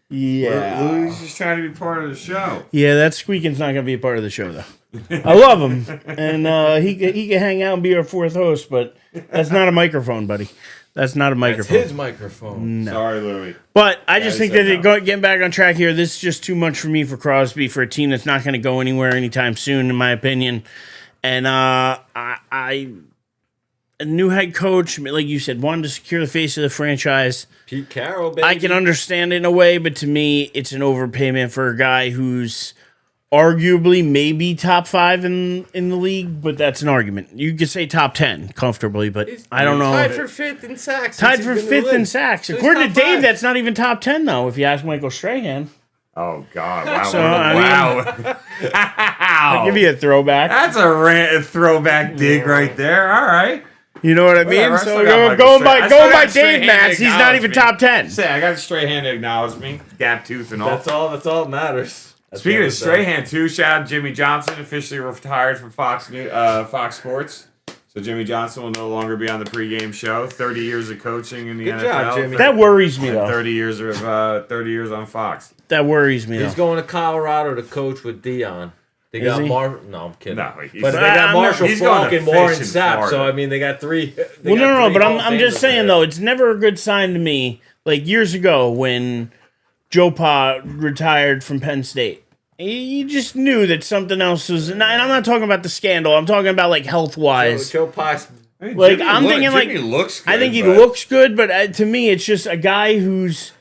Yeah. Louis just trying to be part of the show. Yeah, that squeaking's not going to be a part of the show, though. I love him, and he can hang out and be our fourth host, but that's not a microphone, buddy. That's not a That's microphone. his microphone. No. Sorry, Louis. But I just think said that no. getting back on track here, this is just too much for me for Crosby, for a team that's not going to go anywhere anytime soon, in my opinion. And a new head coach, like you said, wanted to secure the face of the franchise. Pete Carroll, baby. I can understand it in a way, but to me, it's an overpayment for a guy who's arguably maybe top 5 in the league, but that's an argument. You could say top 10 comfortably, but I don't know. Tied for 5th in sacks. Tied for 5th in sacks. So According to he's top Dave, 5. that's not even top 10, though, if you ask Michael Strahan. Oh, God. Wow. So, I mean- wow. I'll give you a throwback. That's a throwback dig right there. All right. You know what I mean? Whatever, I So still got going Michael by Strahan. I still Dave got Matz, he's not even top 10. Say, I got Strahan to acknowledge me. Gap tooth and all. That's all that matters. Speaking of Strahan, too, shout out Jimmy Johnson, officially retired from Fox Sports. So Jimmy Johnson will no longer be on the pregame show. 30 years of coaching in the Good NFL. job, Jimmy. That worries me, And though. 30 years on Fox. That worries me, He's though. going to Colorado to coach with Dion. They Is got he? No, I'm kidding. No, But he's- they got I'm not- Marshall he's going Falk to and Warren fish in Sapp. So Florida. I mean, they got 3. Well, no, but I'm just saying, though, it's never a good sign to me. Like years ago when Joe Pa retired from Penn State. You just knew that something else was, and I'm not talking about the scandal. I'm talking about like health wise. Joe Pa's. Like I'm thinking, like Jimmy looks good, I think he but- looks good, but to me, it's just a guy who's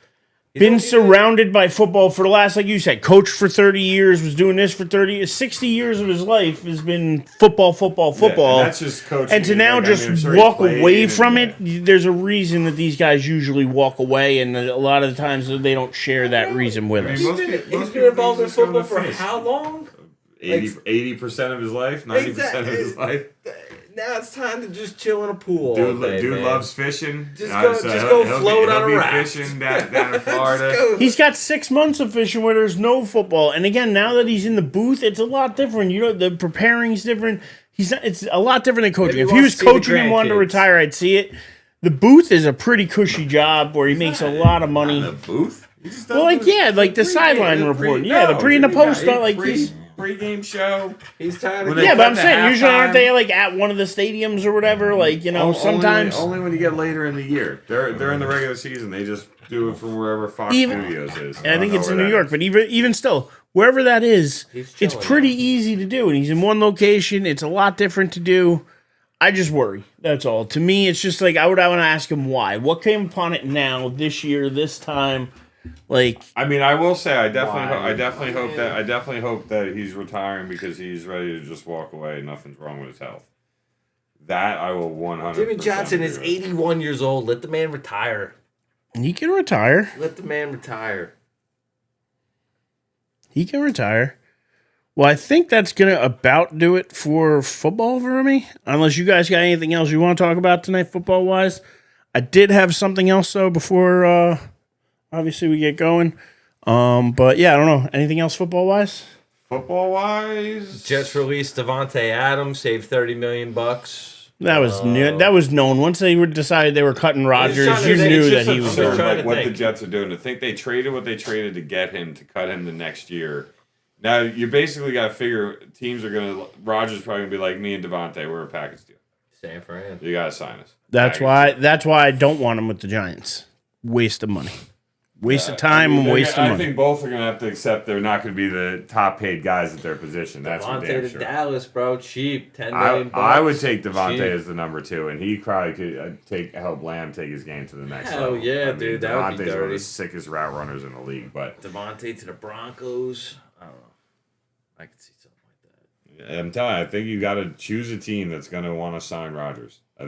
been surrounded by football for the last, like you said, coached for 30 years, was doing this for 30 years, 60 years of his life has been football. Yeah, and that's just coaching. And to now Like, I just mean, I'm sure he walk played away and- from it, there's a reason that these guys usually walk away, and a lot of the times they don't share that reason with us. most He's people been involved in just go to football for fish. how long? 80% of his life, 90% of his life. Now it's time to just chill in a pool. Dude man. loves fishing. Just Uh, go- so just he'll- go float he'll on a be raft. fishing down in Florida. Just go. He's got 6 months of fishing where there's no football, and again, now that he's in the booth, it's a lot different. You know, the preparing's different. It's a lot different than coaching. Maybe If he he wants was to see the coaching and wanted to grandkids. retire, I'd see it. The booth is a pretty cushy job where he makes a lot of money. In the booth? He just does Well, like the- like the sideline report. Yeah, the pre and the post. Like he's. Pre-game show. He's tired When of they Yeah, but I'm cut the saying usually aren't halftime- they like at one of the stadiums or whatever? Like sometimes. Only when you get later in the year. They're in the regular season. They just do it from wherever Fox Studios is. And I think don't it's know in where New that York, is. but even still, wherever that is, He's it's chilling pretty out. easy to do, and he's in one location. It's a lot different to do. I just worry. That's all. To me, it's just like I want to ask him why. What came upon it now, this year, this time? Like, I mean, I will say, I definitely hope that he's retiring because he's ready to just walk away. Nothing's wrong with his health. That I will 100%. Jimmy Johnson is agree with. 81 years old. Let the man retire. he can retire. Let the man retire. He can retire. Well, I think that's going to about do it for football for me. Unless you guys got anything else you want to talk about tonight, football-wise. I did have something else, though, before, obviously, we get going. But, yeah, I don't know. Anything else football-wise? Football-wise, Jets released Devontae Adams, saved $30 million. That was that was known. Once they decided they were cutting Rodgers, trying to you say- knew it's that just he was absurd. going. trying like to what the think. Jets are doing. To think they traded what they traded to get him, to cut him the next year. Now, you basically got to figure teams are going to... Rodgers probably going to be like, me and Devontae, we're a package deal. San Fran. You got to sign us. That's why I don't want him with the Giants. Waste of money. Waste of time and waste of I money. think both are going to have to accept they're not going to be the top paid guys at their position. That's for Devontae damn to sure. Dallas, bro. Cheap. $10 million. I would take Devontae Cheap. as the number 2, and he probably could help Lamb take his game to the next Hell level. yeah, I mean, dude, that would be Devontae's one of dirty. the sickest route runners in the league, but Devontae to the Broncos. I don't know. I could see something like that. I'm telling you, I think you got to choose a team that's going to want to sign Rodgers. I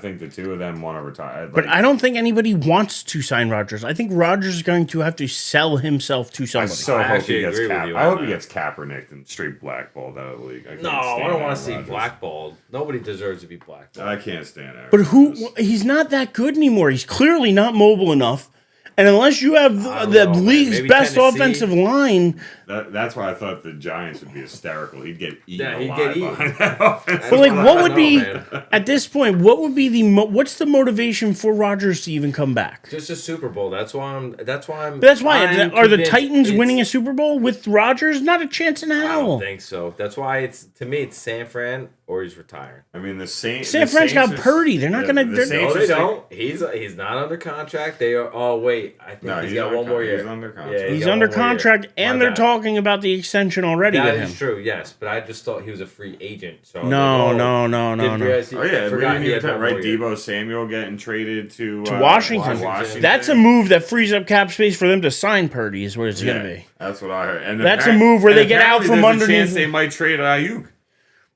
think the two of them want to retire. But I don't think anybody wants to sign Rodgers. I think Rodgers is going to have to sell himself to I somebody. so I hope actually he gets agree with Cap. you I on hope he that. gets Kaepernick and straight blackballed out of the league. No, I don't want to see blackballed. Nobody deserves to be blackballed. I can't stand Aaron But Rodgers. he's not that good anymore. He's clearly not mobile enough. And unless you have the league's Maybe best Tennessee. offensive line, That's why I thought the Giants would be hysterical. He'd get eaten Yeah, he'd alive get eaten. behind that offensive but like, line. what would be man. at this point? What would be what's the motivation for Rodgers to even come back? Just a Super Bowl. That's why I'm. But that's why I'm are the convinced Titans it's- winning a Super Bowl with Rodgers? Not a chance in I hell. don't think so. That's why it's to me. It's San Fran or he's retiring. I mean, the Saints. San Fran's got Purdy. They're not gonna- The they're- Saints No, are they don't. He's not under contract. They are. Oh wait, I think No, he's he's got under one more con- year. he's under contract. Yeah, He's got under one more year. contract, and My they're bad. talking about the extension already That with is him. true. Yes, but I just thought he was a free agent. So I was No, like, no, oh, no, no, didn't no. realize he- Oh yeah, we forgot didn't he even had talk, one right? more year. Debo Samuel getting traded to Washington. Washington. That's a move that frees up cap space for them to sign Purdy. Is what it's Yeah, gonna be. that's what I heard. And That's a move where they get out from apparently there's a underneath- chance they might trade Ayuk.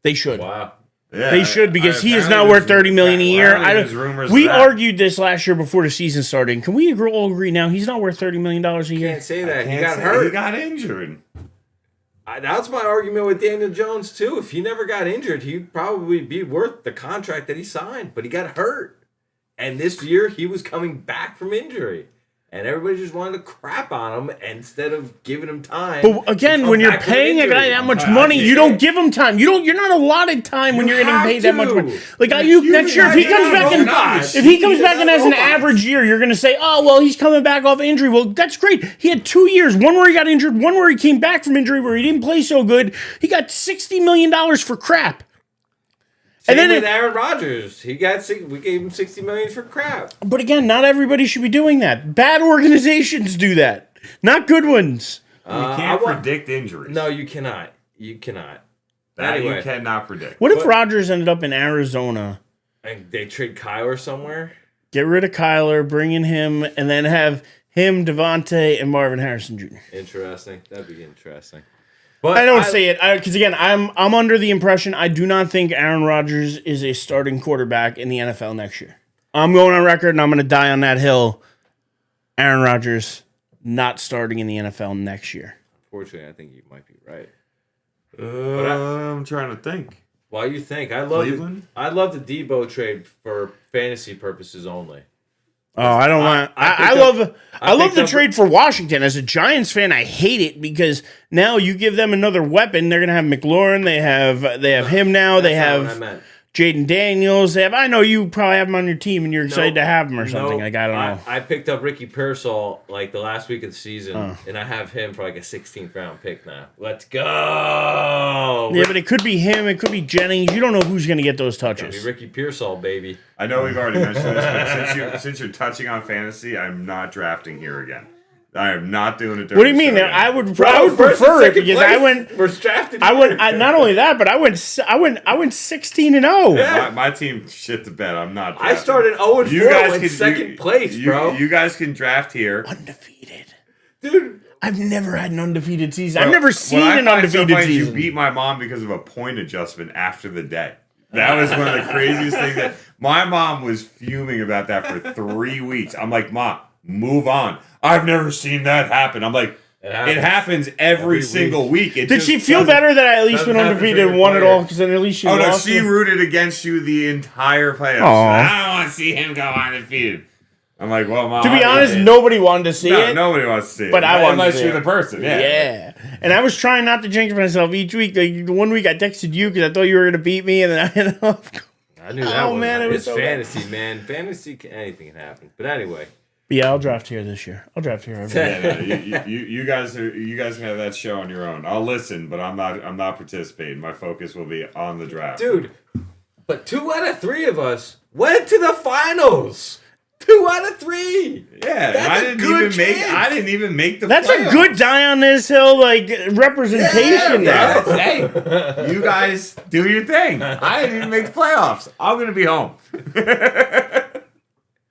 They should. Wow. Yeah, They should because he is apparently not worth there's- $30 million a year. apparently there's rumors We of that. argued this last year before the season started. Can we all agree now he's not worth $30 million a year? Can't say that. He Can't got say- hurt. He got injured. That's my argument with Daniel Jones too. If he never got injured, he'd probably be worth the contract that he signed. But he got hurt, and this year he was coming back from injury, and everybody just wanted to crap on him instead of giving him time. But to again, come when you're back from paying a injury. guy that much I money, you can't- don't give him time. You're not allotted time when You you're getting have paid that much to. money. Like Ayuk next year, if he comes back and if he comes back and has an average year, you're going to say, "Oh, well, he's coming back off injury." Well, that's great. He had 2 years, one where he got injured, one where he came back from injury where he didn't play so good. He got $60 million for crap. Same And then with Aaron Rodgers, we gave him $60 million for crap. But again, not everybody should be doing that. Bad organizations do that, not good ones. You can't I want- predict injuries. No, you cannot. You cannot. that anyway. you cannot predict. What if But- Rodgers ended up in Arizona? And they trade Kyler somewhere. Get rid of Kyler, bring in him, and then have him, Devontae, and Marvin Harrison Jr. Interesting. That'd be interesting. But I don't say it because again, I'm under the impression I do not think Aaron Rodgers is a starting quarterback in the NFL next year. I'm going on record and I'm going to die on that hill. Aaron Rodgers not starting in the NFL next year. Unfortunately, I think you might be right. I'm trying to think. Why you think? Cleveland? I love the Debo trade for fantasy purposes only. Oh, I don't want. I love picked the up- trade for Washington. As a Giants fan, I hate it because now you give them another weapon. They're gonna have McLaurin. They have him now. They That's not what I have meant. Jaden Daniels. They have. I know you probably have him on your team and you're excited to have him or something. Nope. Like I don't know. I picked up Ricky Pearsall like the last week of the season, and I have him for like a 16th round pick now. Let's go! Yeah, but it could be him. It could be Jennings. You don't know who's going to get those Gotta be touches. Ricky Pearsall, baby. I know we've already mentioned this, but since you're touching on fantasy, I'm not drafting here again. I am not doing it. What do you mean? I would prefer it because I went. We're drafted. Not only that, but I went 16 and 0. Yeah. My team shit the bed. I'm not. I drafting. started 0 and 4 in second place, bro. You guys can draft here. Undefeated. Dude, I've never had an undefeated season. I've never seen What I an find so undefeated funny is season. You beat my mom because of a point adjustment after the day. That was one of the craziest things. That my mom was fuming about that for 3 weeks. I'm like, Ma, move on. I've never seen that happen. I'm like, it happens every single week. It Did just she feel doesn't- better that I at least doesn't went happen undefeated for and your won it player. all? Because then at least she Oh no, lost. she it? rooted against you the entire playoffs. Aw. I don't want to see him go undefeated. I'm like, well, Mom. To be I honest, get it. nobody wanted to see it. Nobody wants to see it. But I wanted to unless see you're it. the person. Yeah. Yeah. And I was trying not to jinx myself each week. Like one week I texted you because I thought you were going to beat me, and then I ended up. I knew that Oh, one. man, it was It's so bad. fantasy, man. Fantasy, anything can happen. But anyway. Yeah, I'll draft here this year. I'll draft here every year. Yeah, no, you guys can have that show on your own. I'll listen, but I'm not participating. My focus will be on the draft. Dude, but 2 out of 3 of us went to the finals. 2 out of 3. Yeah, That's I a didn't good even make. chance. I didn't even make the. That's playoffs. a good die on this hill like representation Yeah, there. hey, you guys do your thing. I didn't even make the playoffs. I'm gonna be home.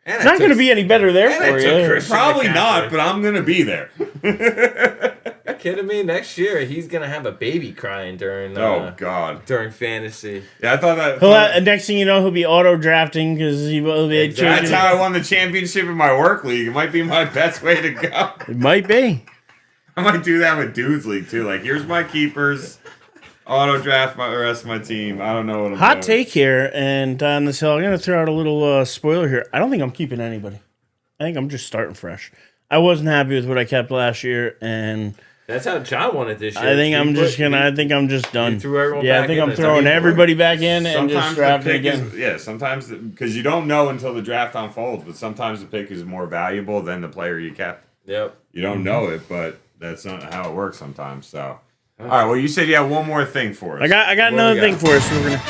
And It's not going to be any better there And for I took you. Christian Probably McCaffrey. not, but I'm gonna be there. You kidding me? Next year, he's going to have a baby crying during Oh God. during fantasy. Yeah, I thought that. Next thing you know, he'll be auto drafting because he will be Exactly. That's changing. how I won the championship in my work league. It might be my best way to go. It might be. I might do that with dudes league too. Like, here's my keepers. Auto draft the rest of my team. I don't know what I'm Hot doing. take here, and on this hill, I'm going to throw out a little spoiler here. I don't think I'm keeping anybody. I think I'm just starting fresh. I wasn't happy with what I kept last year, and That's how John won it this year. I think I'm just done. You threw everyone Yeah, back I think in I'm it. throwing everybody back in and just Sometimes the drafting pick again. sometimes because you don't know until the draft unfolds, but sometimes the pick is more valuable than the player you kept. Yep. You don't know it, but that's not how it works sometimes. So, all right. Well, you said you have one more thing for us. I got What another we thing got? for us. We're gonna.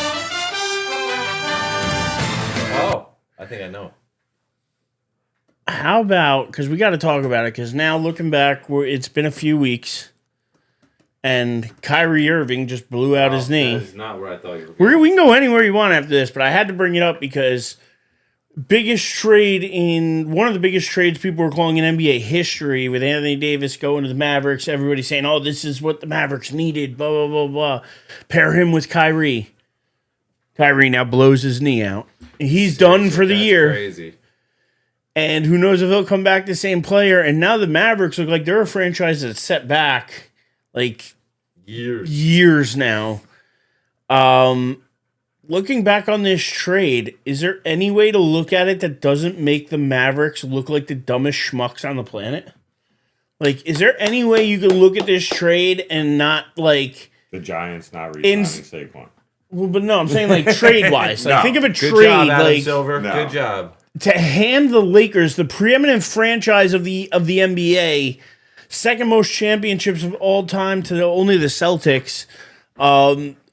Oh, I think I know. How about, because we got to talk about it, because now looking back, it's been a few weeks, and Kyrie Irving just blew out his knee. That is not where I thought you were going. We can go anywhere you want after this, but I had to bring it up because one of the biggest trades people were calling in NBA history, with Anthony Davis going to the Mavericks, everybody saying, oh, this is what the Mavericks needed, blah, blah, blah, blah. Pair him with Kyrie. Kyrie now blows his knee out. He's done for the That's year. Crazy. And who knows if he'll come back the same player. And now the Mavericks look like they're a franchise that's set back like years now. Looking back on this trade, is there any way to look at it that doesn't make the Mavericks look like the dumbest schmucks on the planet? Like, is there any way you can look at this trade and not like the Giants not re-signing Saquon. Well, but no, I'm saying like trade wise. Like, No. think of a Good trade job, Adam like Silver. No. Good job. to hand the Lakers, the preeminent franchise of the NBA, second most championships of all time to only the Celtics,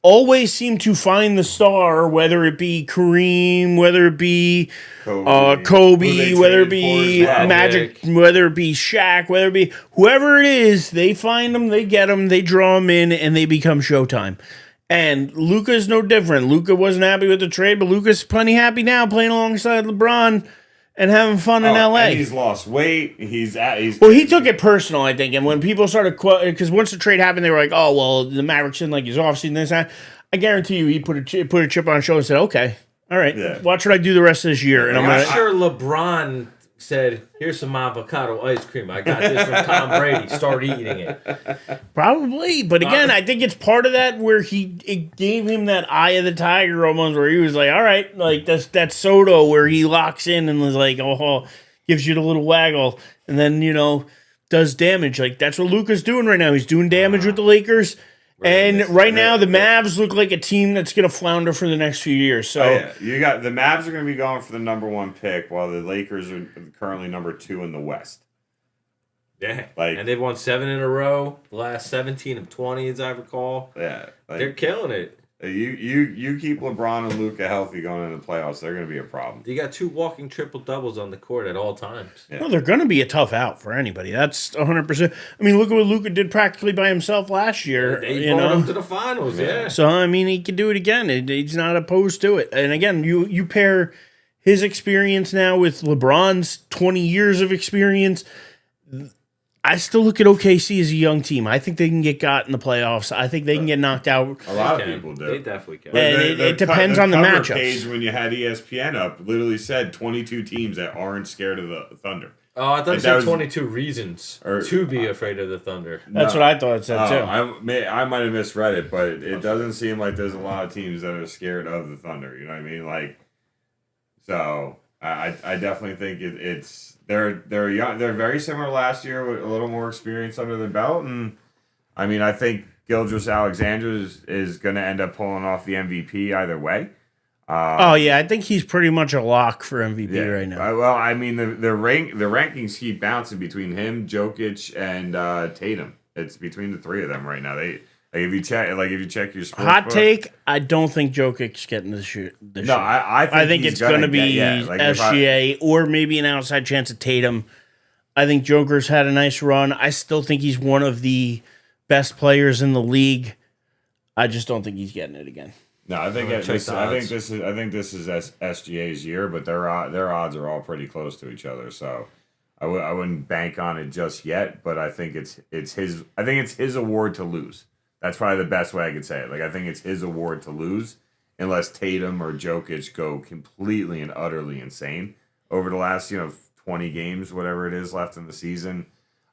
always seem to find the star, whether it be Kareem, whether it be Kobe, whether it be Magic, whether it be Shaq, whether it be whoever it is, they find them, they get them, they draw them in, and they become Showtime. And Luka's no different. Luka wasn't happy with the trade, but Luka's plenty happy now playing alongside LeBron and having fun in LA. And he's lost weight. Well, he took it personal, I think. And when people started, because once the trade happened, they were like, "Oh, well, the Mavericks didn't like his offseason." This, that. I guarantee you, he put a chip on his shoulder and said, "Okay, all right, watch what I do the rest of this year." And I'm sure LeBron said, "Here's some avocado ice cream. I got this from Tom Brady. Start eating it." Probably, but again, I think it's part of that where it gave him that eye of the tiger almost, where he was like, "All right," like that Soto where he locks in and was like, "Oh," gives you the little waggle, and then does damage. Like that's what Luka's doing right now. He's doing damage with the Lakers. And right now, the Mavs look like a team that's going to flounder for the next few years. So you got the Mavs are going to be going for the number 1 pick, while the Lakers are currently number 2 in the West. Yeah, and they've won 7 in a row. The last 17 of 20, as I recall. Yeah, they're killing it. You keep LeBron and Luka healthy going into the playoffs, they're going to be a problem. You got 2 walking triple doubles on the court at all times. Yeah. Well, they're going to be a tough out for anybody. That's 100%. I mean, look at what Luka did practically by himself last year. They brought him to the finals. Yeah. So I mean, he could do it again. He's not opposed to it. And again, you pair his experience now with LeBron's 20 years of experience. I still look at OKC as a young team. I think they can get got in the playoffs. I think they can get knocked out. A lot of people do. They definitely can. And it depends on the cover matchups. Page when you had ESPN up literally said 22 teams that aren't scared of the Thunder. Oh, I thought it said 22 reasons to be afraid of the Thunder. That's what I thought it said too. I might have misread it, but it doesn't seem like there's a lot of teams that are scared of the Thunder. You know what I mean? Like, so I definitely think it's they're young. They're very similar last year with a little more experience under their belt, and I mean I think Gilgeous-Alexander is going to end up pulling off the MVP either way. I think he's pretty much a lock for MVP right now. Well, I mean the rankings keep bouncing between him, Jokic, and Tatum. It's between the 3 of them right now. If you check your sports Hot book, take: I don't think Jokic's getting this shit. No, I think it's going to be SGA or maybe an outside chance of Tatum. I think Joker's had a nice run. I still think he's one of the best players in the league. I just don't think he's getting it again. No, I think this is SGA's year, but their odds are all pretty close to each other. So I wouldn't bank on it just yet. But I think it's his award to lose. That's probably the best way I could say it. Like I think it's his award to lose, unless Tatum or Jokic go completely and utterly insane over the last 20 games, whatever it is left in the season.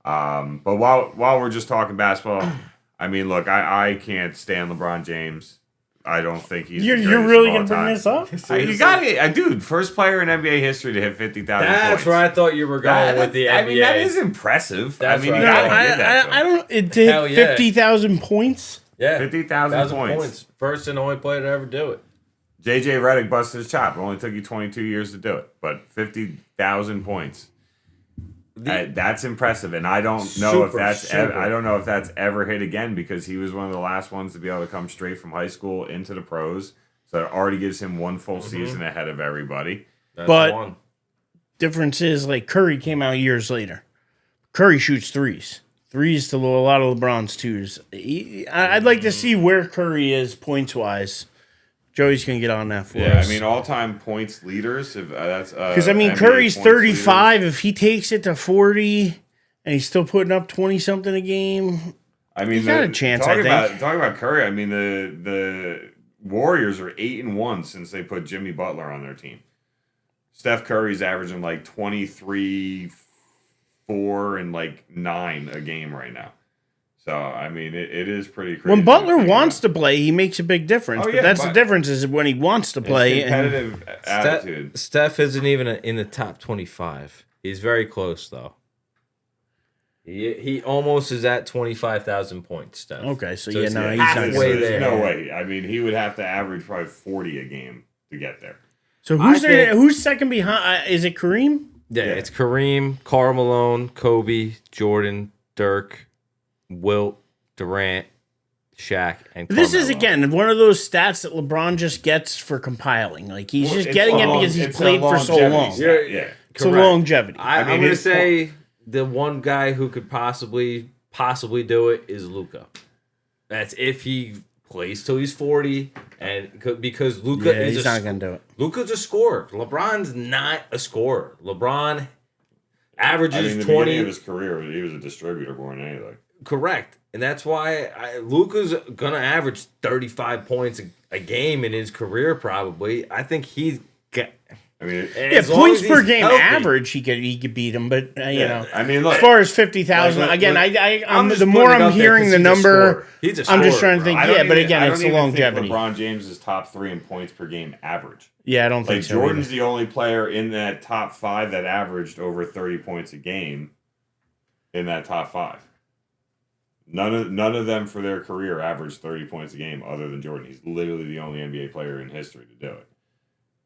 But while we're just talking basketball, I mean, look, I can't stand LeBron James. I don't think he's. You're the greatest really of all gonna bring time. this up? You got it, dude. First player in NBA history to hit 50,000 points. That's where I thought you were going with the NBA. I mean, that is impressive. That's I mean, right. you No, gotta give that to I him. don't. It did Hell yeah. 50,000 points. Yeah, 50,000 points. First and only player to ever do it. JJ Redick busted his chop. It only took you 22 years to do it, but 50,000 points. That's impressive, and I don't know if that's I don't know if that's ever hit again because he was one of the last ones to be able to come straight from high school into the pros. So it already gives him one full season ahead of everybody. That's But one. difference is like Curry came out years later. Curry shoots threes. Threes to a lot of LeBron's twos. I'd like to see where Curry is points wise. Joey's gonna get on that for us. I mean, all-time points leaders. If that's because I mean, NBA Curry's points 35. leaders. If he takes it to 40, and he's still putting up 20 something a game, I mean, he's got a chance. I think. Talking about Curry. I mean, the Warriors are 8-1 since they put Jimmy Butler on their team. Steph Curry's averaging like 23, 4, and like 9 a game right now. So I mean, it is pretty crazy. When Butler wants to play, he makes a big difference. Oh, but yeah, that's the but difference is when he wants to play. competitive attitude. Steph isn't even in the top 25. He's very close though. He almost is at 25,000 points, Steph. Okay, so it's he's not halfway good. there. No way. I mean, he would have to average probably 40 a game to get there. So who's second behind? Is it Kareem? Yeah, it's Kareem, Karl Malone, Kobe, Jordan, Dirk, Wilt, Durant, Shaq, and This is Carmelo. again one of those stats that LeBron just gets for compiling. Like he's just getting it because he's played for so long. Yeah. It's a longevity. I'm going to say the one guy who could possibly do it is Luka. That's if he plays till he's 40, and because Luka is he's not going to do it. Luka's a scorer. LeBron's not a scorer. LeBron averages the 20. beginning of his career, he was a distributor more than anything. Correct. And that's why Luka's going to average 35 points a game in his career, probably. I think he's got. I mean, Points per game healthy. average, he could beat him, but you know. I mean, look, As far as 50,000, again, I'm just the more putting it I'm up there hearing 'cause the he's a number, scorer. He's a I'm just scorer, trying to think. I don't Yeah, but even- again, I it's don't the even think longevity. LeBron James is top 3 in points per game average. Yeah, I don't think Like so. Jordan's either. the only player in that top 5 that averaged over 30 points a game in that top 5. None of them for their career averaged 30 points a game other than Jordan. He's literally the only NBA player in history to do it.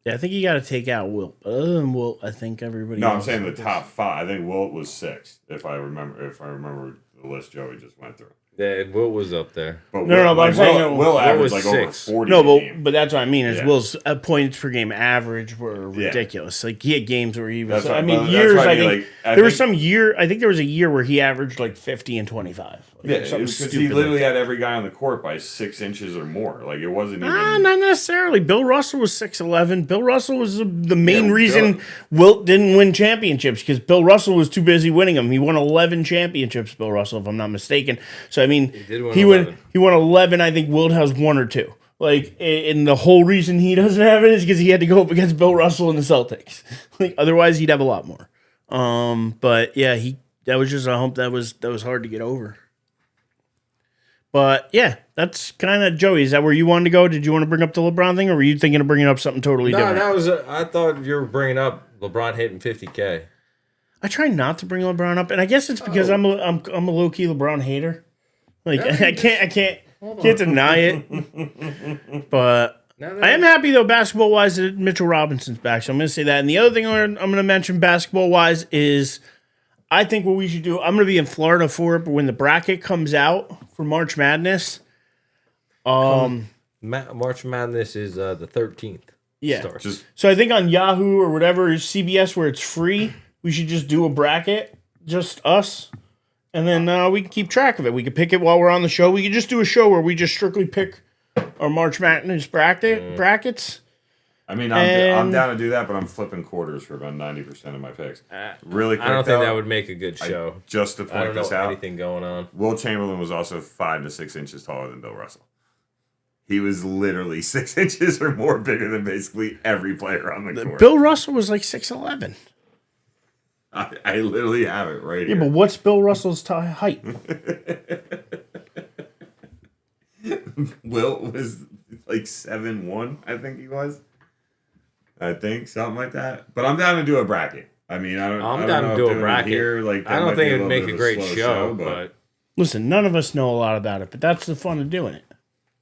Yeah, I think you got to take out Wilt. Other than Wilt, I think everybody. No, I'm else saying the is- top 5. I think Wilt was 6, if I remember the list Joey just went through. Yeah, Wilt was up there. But No, but I'm saying Will averaged was like over 6. 40 No, a game. but that's what I mean. Is Yeah. Will's points per game average were ridiculous. Like he had games where he was. That's I right, mean, but that's years. what I I mean, think like, I there was think- some year. I think there was a year where he averaged like 50 and 25. Like, Yeah, something because stupid he like literally that. had every guy on the court by 6 inches or more. Like it wasn't even. Not necessarily. Bill Russell was 6'11". Bill Russell was the main Yeah, reason Bill- Wilt didn't win championships because Bill Russell was too busy winning them. He won 11 championships. Bill Russell, if I'm not mistaken. So I mean, did win he 11. won 11. I think Wilt has 1 or 2. Like, and the whole reason he doesn't have it is because he had to go up against Bill Russell and the Celtics. Like, otherwise, he'd have a lot more. But yeah, that was just a hump that was hard to get over. But yeah, that's kind of Joey. Is that where you wanted to go? Did you want to bring up the LeBron thing, or were you thinking of bringing up something totally No, different? that was. I thought you were bringing up LeBron hitting 50K. I try not to bring LeBron up, and I guess it's because I'm a low key LeBron hater. Like I can't deny it. But I am happy though, basketball wise, that Mitchell Robinson's back. So I'm going to say that. And the other thing I'm going to mention, basketball wise, is I think what we should do. I'm going to be in Florida for it, but when the bracket comes out for March Madness, March Madness is the 13th. yeah. Starts. So I think on Yahoo or whatever CBS where it's free, we should just do a bracket, just us, and then we can keep track of it. We could pick it while we're on the show. We could just do a show where we just strictly pick our March Madness brackets. I mean, I'm down to do that, but I'm flipping quarters for about 90% of my picks. Really quick, I don't think though, that would make a good show. just to I point don't know this out, anything going on. Will Chamberlain was also 5 to 6 inches taller than Bill Russell. He was literally 6 inches or more bigger than basically every player on the court. Bill Russell was like 6'11". I literally have it right Yeah, here. but what's Bill Russell's height? Wilt was like 7-1, I think he was. I think something like that. But I'm down to do a bracket. I mean, I'm down to do a bracket. Here, like, I don't think it'd make a bit of great slow show, but Listen, none of us know a lot about it, but that's the fun of doing it.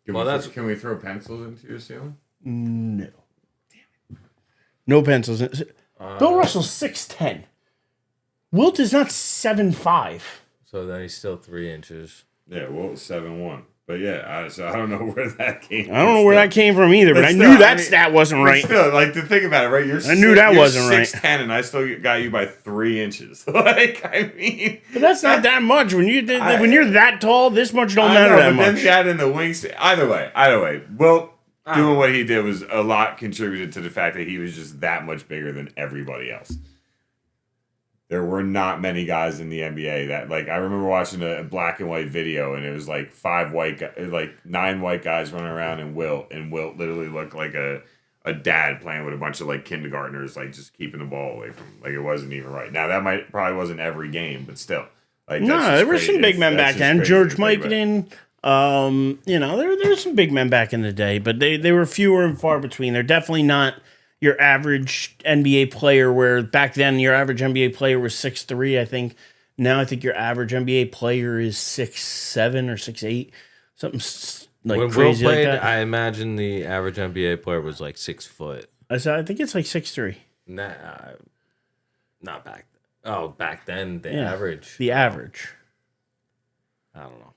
Can we throw pencils into your ceiling? No. Damn it. No pencils. Bill Russell's 6'10". Wilt is not 7'5". So then he's still 3 inches. Yeah, Wilt 7-1. But yeah, so I don't know where that came from. I don't know where that came from either, but I knew that stat wasn't right. Still, like, to think about it, right? I knew that wasn't right. 6'10", and I still got you by 3 inches. Like, I mean... But that's not that much. When you're that tall, this much don't matter that much. But then he had in the wings... Either way. Wilt doing what he did was a lot contributed to the fact that he was just that much bigger than everybody else. There were not many guys in the NBA that, like, I remember watching a black and white video, and it was like 9 white guys running around, and Wilt literally looked like a dad playing with a bunch of like kindergartners, like just keeping the ball away from him. Like, it wasn't even right. Now that probably wasn't every game, but still, like, no, there were some big men back then. George Mikan, there were some big men back in the day, but they were fewer and far between. They're definitely not your average NBA player, where back then your average NBA player was 6'3", I think. Now I think your average NBA player is 6'7" or 6'8", something like when crazy Will played, like that. I imagine the average NBA player was like 6 foot. I think it's like 6'3". Nah, not back then. Oh, back then, average. The average. I don't know.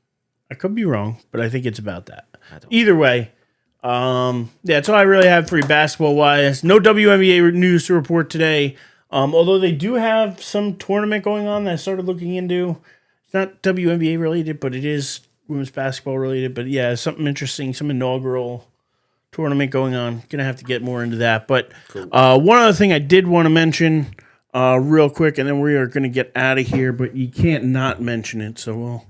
I could be wrong, but I think it's about that. Either way, that's all I really have for you basketball-wise. No WNBA news to report today, although they do have some tournament going on that I started looking into. It's not WNBA related, but it is women's basketball related. But yeah, something interesting, some inaugural tournament going on. Going to have to get more into that. But cool. One other thing I did want to mention real quick, and then we are going to get out of here, but you can't not mention it, so we'll...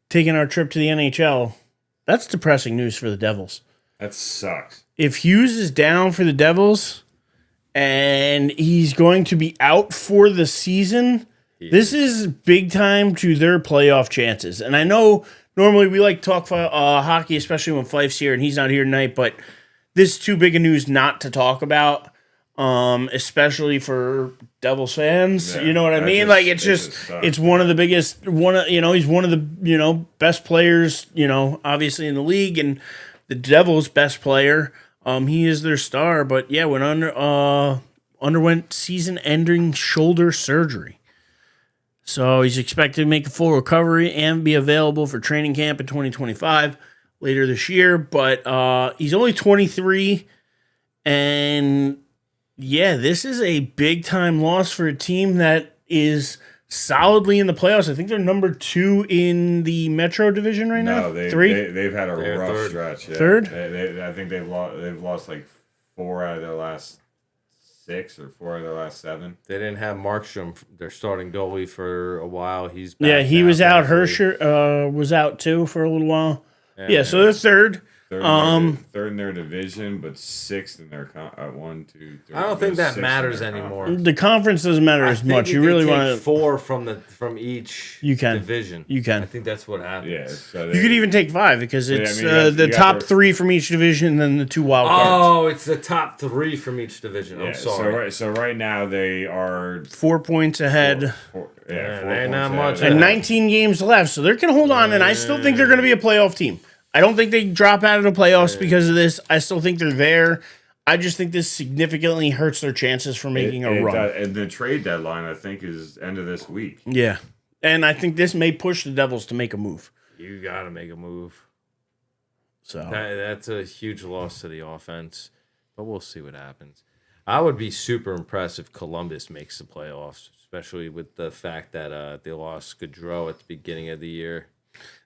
Taking our trip to the NHL, that's depressing news for the Devils. That sucks. If Hughes is down for the Devils and he's going to be out for the season, this is big time to their playoff chances. And I know normally we like to talk hockey, especially when Fife's here and he's not here tonight, but this is too big a news not to talk about. Especially for Devils fans, you know what I mean? Like, it's one of the biggest, he's one of the, best players, obviously in the league, and the Devils' best player. He is their star, but yeah, underwent season-ending shoulder surgery. So he's expected to make a full recovery and be available for training camp in 2025 later this year, but he's only 23, and yeah, this is a big-time loss for a team that is solidly in the playoffs. I think they're number 2 in the Metro Division right now. No, 3? They've had a rough stretch. Yeah. Third? I think they've lost like 4 out of their last 6 or 4 out of their last 7. They didn't have Markstrom, their starting goalie, for a while. He's back he was out. Herscher was out too for a little while. Yeah, so they're third. Third in their division, but 6th in their 1, 2, 3. I don't think that matters anymore. The conference doesn't matter as much. You really want 4 from each division. You can. I think that's what happens. Yeah, so you could even take 5 because it's the top 3 from each division and then the 2 wild cards. Oh, it's the top 3 from each division. I'm sorry. So right now they are 4 points ahead. 4 they're not much. And 19 games left, so they're going to hold on, and I still think they're going to be a playoff team. I don't think they drop out of the playoffs because of this. I still think they're there. I just think this significantly hurts their chances for making a run. And the trade deadline, I think, is end of this week. Yeah. And I think this may push the Devils to make a move. You got to make a move. So that's a huge loss to the offense, but we'll see what happens. I would be super impressed if Columbus makes the playoffs, especially with the fact that they lost Gaudreau at the beginning of the year.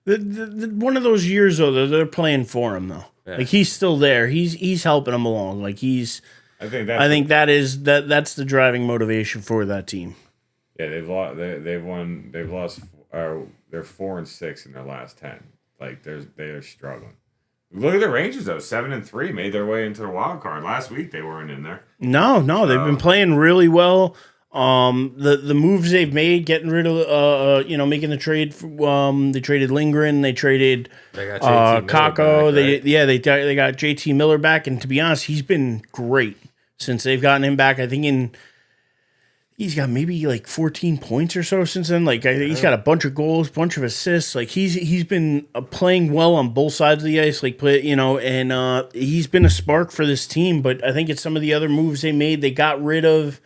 One of those years though, they're playing for him though. Yeah. Like, he's still there. He's helping them along. Like, I think that's the driving motivation for that team. Yeah, they've lost. They're 4-6 in their last 10. Like, they're struggling. Look at the Rangers though, 7-3, made their way into the wild card. Last week they weren't in there. No, they've been playing really well. The moves they've made, getting rid of making the trade. They traded Lindgren, they traded They got JT Miller Kako. back, right? They got JT Miller back, and to be honest, he's been great since they've gotten him back. I think he's got maybe like 14 points or so since then. Like he's got a bunch of goals, bunch of assists. Like he's been playing well on both sides of the ice. Like and he's been a spark for this team. But I think it's some of the other moves they made. They got rid of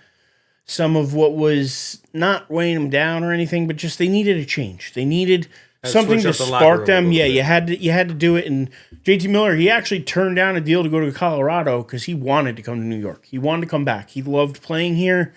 some of what was not weighing them down or anything, but just they needed a change. They needed something to spark them. Yeah, you had to do it. And JT Miller, he actually turned down a deal to go to Colorado because he wanted to come to New York. He wanted to come back. He loved playing here.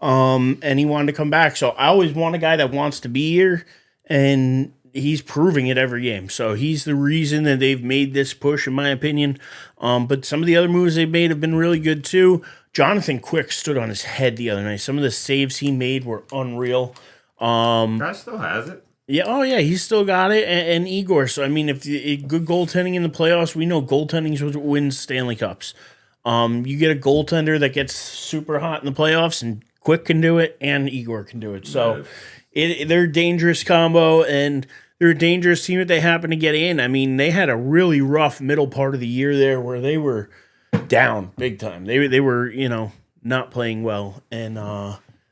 And he wanted to come back. So I always want a guy that wants to be here, and he's proving it every game. So he's the reason that they've made this push, in my opinion. But some of the other moves they've made have been really good too. Jonathan Quick stood on his head the other night. Some of the saves he made were unreal. Guy still has it. Yeah, he's still got it, and Igor. So I mean, if good goaltending in the playoffs, we know goaltending is what wins Stanley Cups. You get a goaltender that gets super hot in the playoffs, and Quick can do it, and Igor can do it. So they're a dangerous combo, and they're a dangerous team if they happen to get in. I mean, they had a really rough middle part of the year there where they were down big time. They were, not playing well, and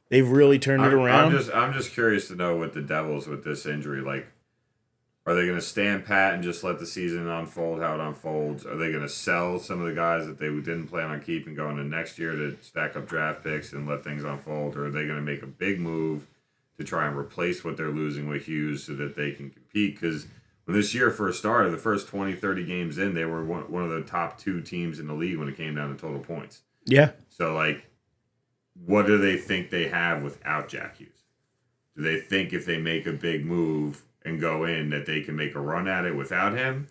they've really turned it around. I'm just curious to know what the Devils with this injury, like, are they going to stand pat and just let the season unfold how it unfolds? Are they going to sell some of the guys that they didn't plan on keeping going into next year to stack up draft picks and let things unfold? Or are they going to make a big move to try and replace what they're losing with Hughes so that they can compete? Because when this year first started, the first 20, 30 games in, they were one of the top 2 teams in the league when it came down to total points. Yeah. So, like, what do they think they have without Jack Hughes? Do they think if they make a big move and go in that they can make a run at it without him?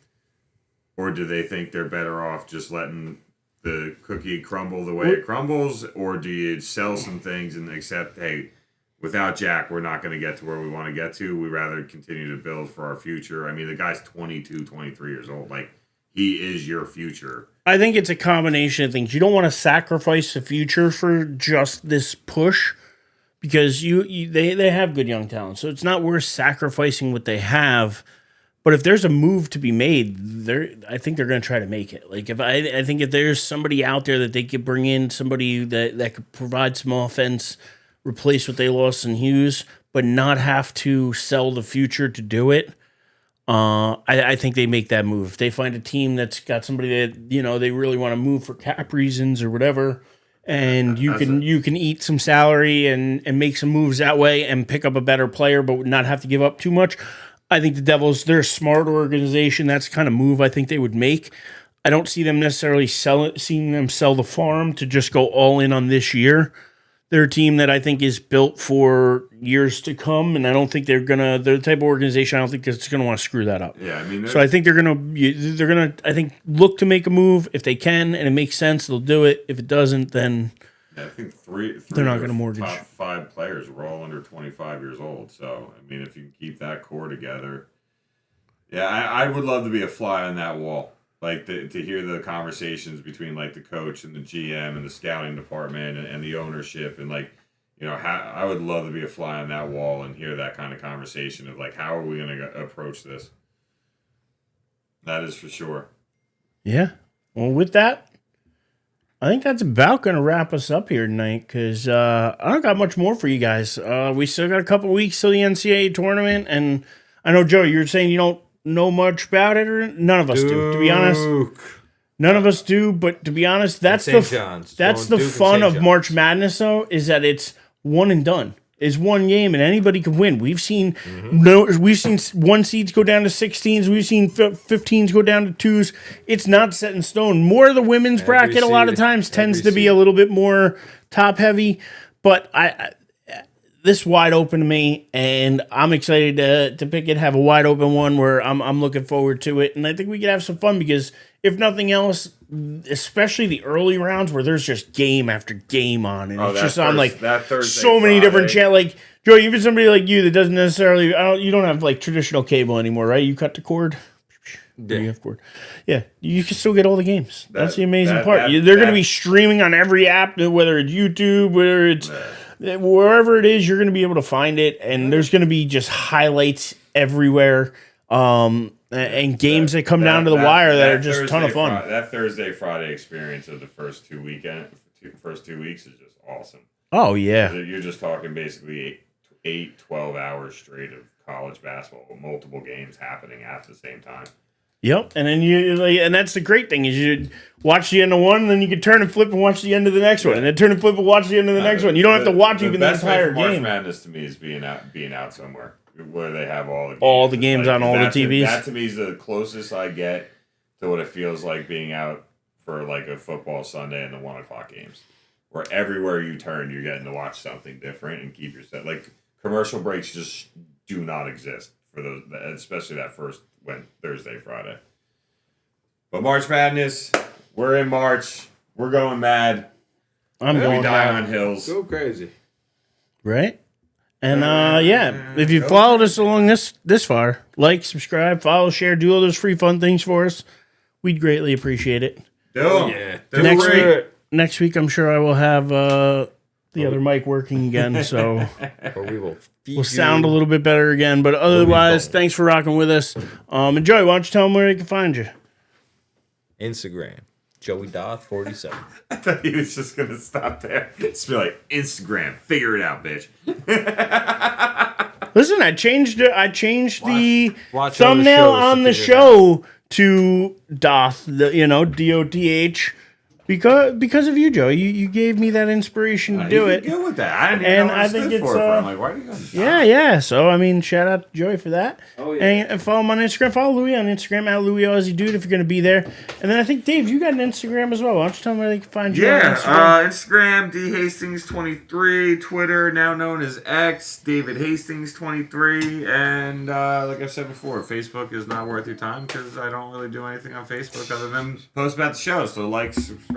Or do they think they're better off just letting the cookie crumble the way it crumbles? Or do you sell some things and accept, hey, without Jack, we're not going to get to where we want to get to. We'd rather continue to build for our future. I mean, the guy's 22, 23 years old. Like, he is your future. I think it's a combination of things. You don't want to sacrifice the future for just this push, because they have good young talent. So it's not worth sacrificing what they have. But if there's a move to be made, I think they're going to try to make it. Like, I think if there's somebody out there that they could bring in, somebody that could provide some offense, replace what they lost in Hughes, but not have to sell the future to do it, I think they make that move. If they find a team that's got somebody that they really want to move for cap reasons or whatever, and you can eat some salary and make some moves that way and pick up a better player, but not have to give up too much. I think the Devils, they're a smart organization. That's the kind of move I think they would make. I don't see them necessarily seeing them sell the farm to just go all in on this year. They're a team that I think is built for years to come, and I don't think they're the type of organization I don't think that's gonna want to screw that up. Yeah, I mean, so I think they're gonna I think look to make a move if they can and it makes sense. They'll do it. If it doesn't, then I think three they're not gonna mortgage. Top 5 players were all under 25 years old. So I mean, if you can keep that core together, yeah, I would love to be a fly on that wall. Like, to hear the conversations between, like, the coach and the GM and the scouting department and the ownership. And, like, I would love to be a fly on that wall and hear that kind of conversation of, like, how are we going to approach this? That is for sure. Yeah. Well, with that, I think that's about going to wrap us up here tonight, because I don't got much more for you guys. We still got a couple weeks till the NCAA tournament. And I know, Joe, you're saying you don't know much about it, or none of us do, to be honest. None of us do, but to be honest, that's the fun of March Madness, though, is that it's one and done. It's one game, and anybody can win. We've seen one seeds go down to 16s. We've seen 15s go down to 2s. It's not set in stone. More of the women's bracket a lot of times tends to be a little bit more top heavy, but this wide open to me, and I'm excited to pick it, have a wide open one where I'm looking forward to it, and I think we could have some fun, because if nothing else, especially the early rounds where there's just game after game on, and it's just on like so many different channels. Like, Joe, even somebody like you that doesn't necessarily, you don't have like traditional cable anymore, right? You cut the cord. Yeah. You have cord. Yeah, you can still get all the games. That's the amazing part. They're going to be streaming on every app, whether it's YouTube, whether it's wherever it is, you're going to be able to find it, and there's going to be just highlights everywhere, and games that come down to the wire that are just a ton of fun. That Thursday, Friday experience of the first 2 weeks is just awesome. Oh, yeah. You're just talking basically 12 hours straight of college basketball with multiple games happening at the same time. Yep, and then and that's the great thing is you watch the end of one, and then you can turn and flip and watch the end of the next one, and then turn and flip and watch the end of the next one. You don't have to watch even the entire game. March Madness to me is being out somewhere where they have all the games on all the TVs. That to me is the closest I get to what it feels like being out for like a football Sunday and the 1 o'clock games, where everywhere you turn, you're getting to watch something different and keep yourself like commercial breaks just do not exist for those, especially that first Thursday, Friday. But March Madness, we're in March. We're going mad. I'm going we die mad. on hills. Go crazy. Right? And if you followed us along this far, like, subscribe, follow, share, do all those free fun things for us. We'd greatly appreciate it. Yeah. Next week, I'm sure I will have the other mic working again, so we'll sound a little bit better again. But otherwise, thanks for rocking with us. And Joey, why don't you tell them where they can find you? Instagram, Joey Doth 47. I thought he was just gonna stop there. Just be like, Instagram, figure it out, bitch. Listen, I changed the Watch thumbnail on the show to Doth, DOTH. Because of you, Joe, you gave me that inspiration to do it. Good with that. I didn't even know what it stood for. I'm like, why are you going? Yeah. So shout out to Joey for that. Oh yeah. And follow him on Instagram. Follow Louis on Instagram at Louis Aussie Dude if you're gonna be there. And then I think Dave, you got an Instagram as well. Why don't you tell them where they can find you? Yeah, Instagram dhastings23, Twitter now known as X, David Hastings23, and like I said before, Facebook is not worth your time because I don't really do anything on Facebook other than post about the show. So like, subscribe,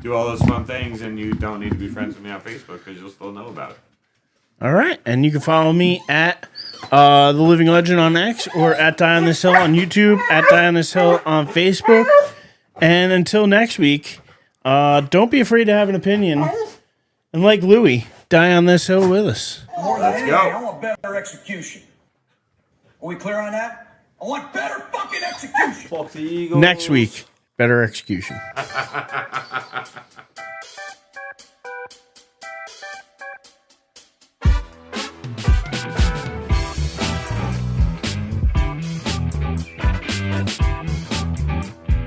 do all those fun things, and you don't need to be friends with me on Facebook because you'll still know about it. All right, and you can follow me at The Living Legend on X or at Die on This Hill on YouTube, at Die on This Hill on Facebook. And until next week, don't be afraid to have an opinion. And like Louis, die on this hill with us. Let's go. I want better execution. Are we clear on that? I want better fucking execution. Fuck the Eagles. Next week, better execution.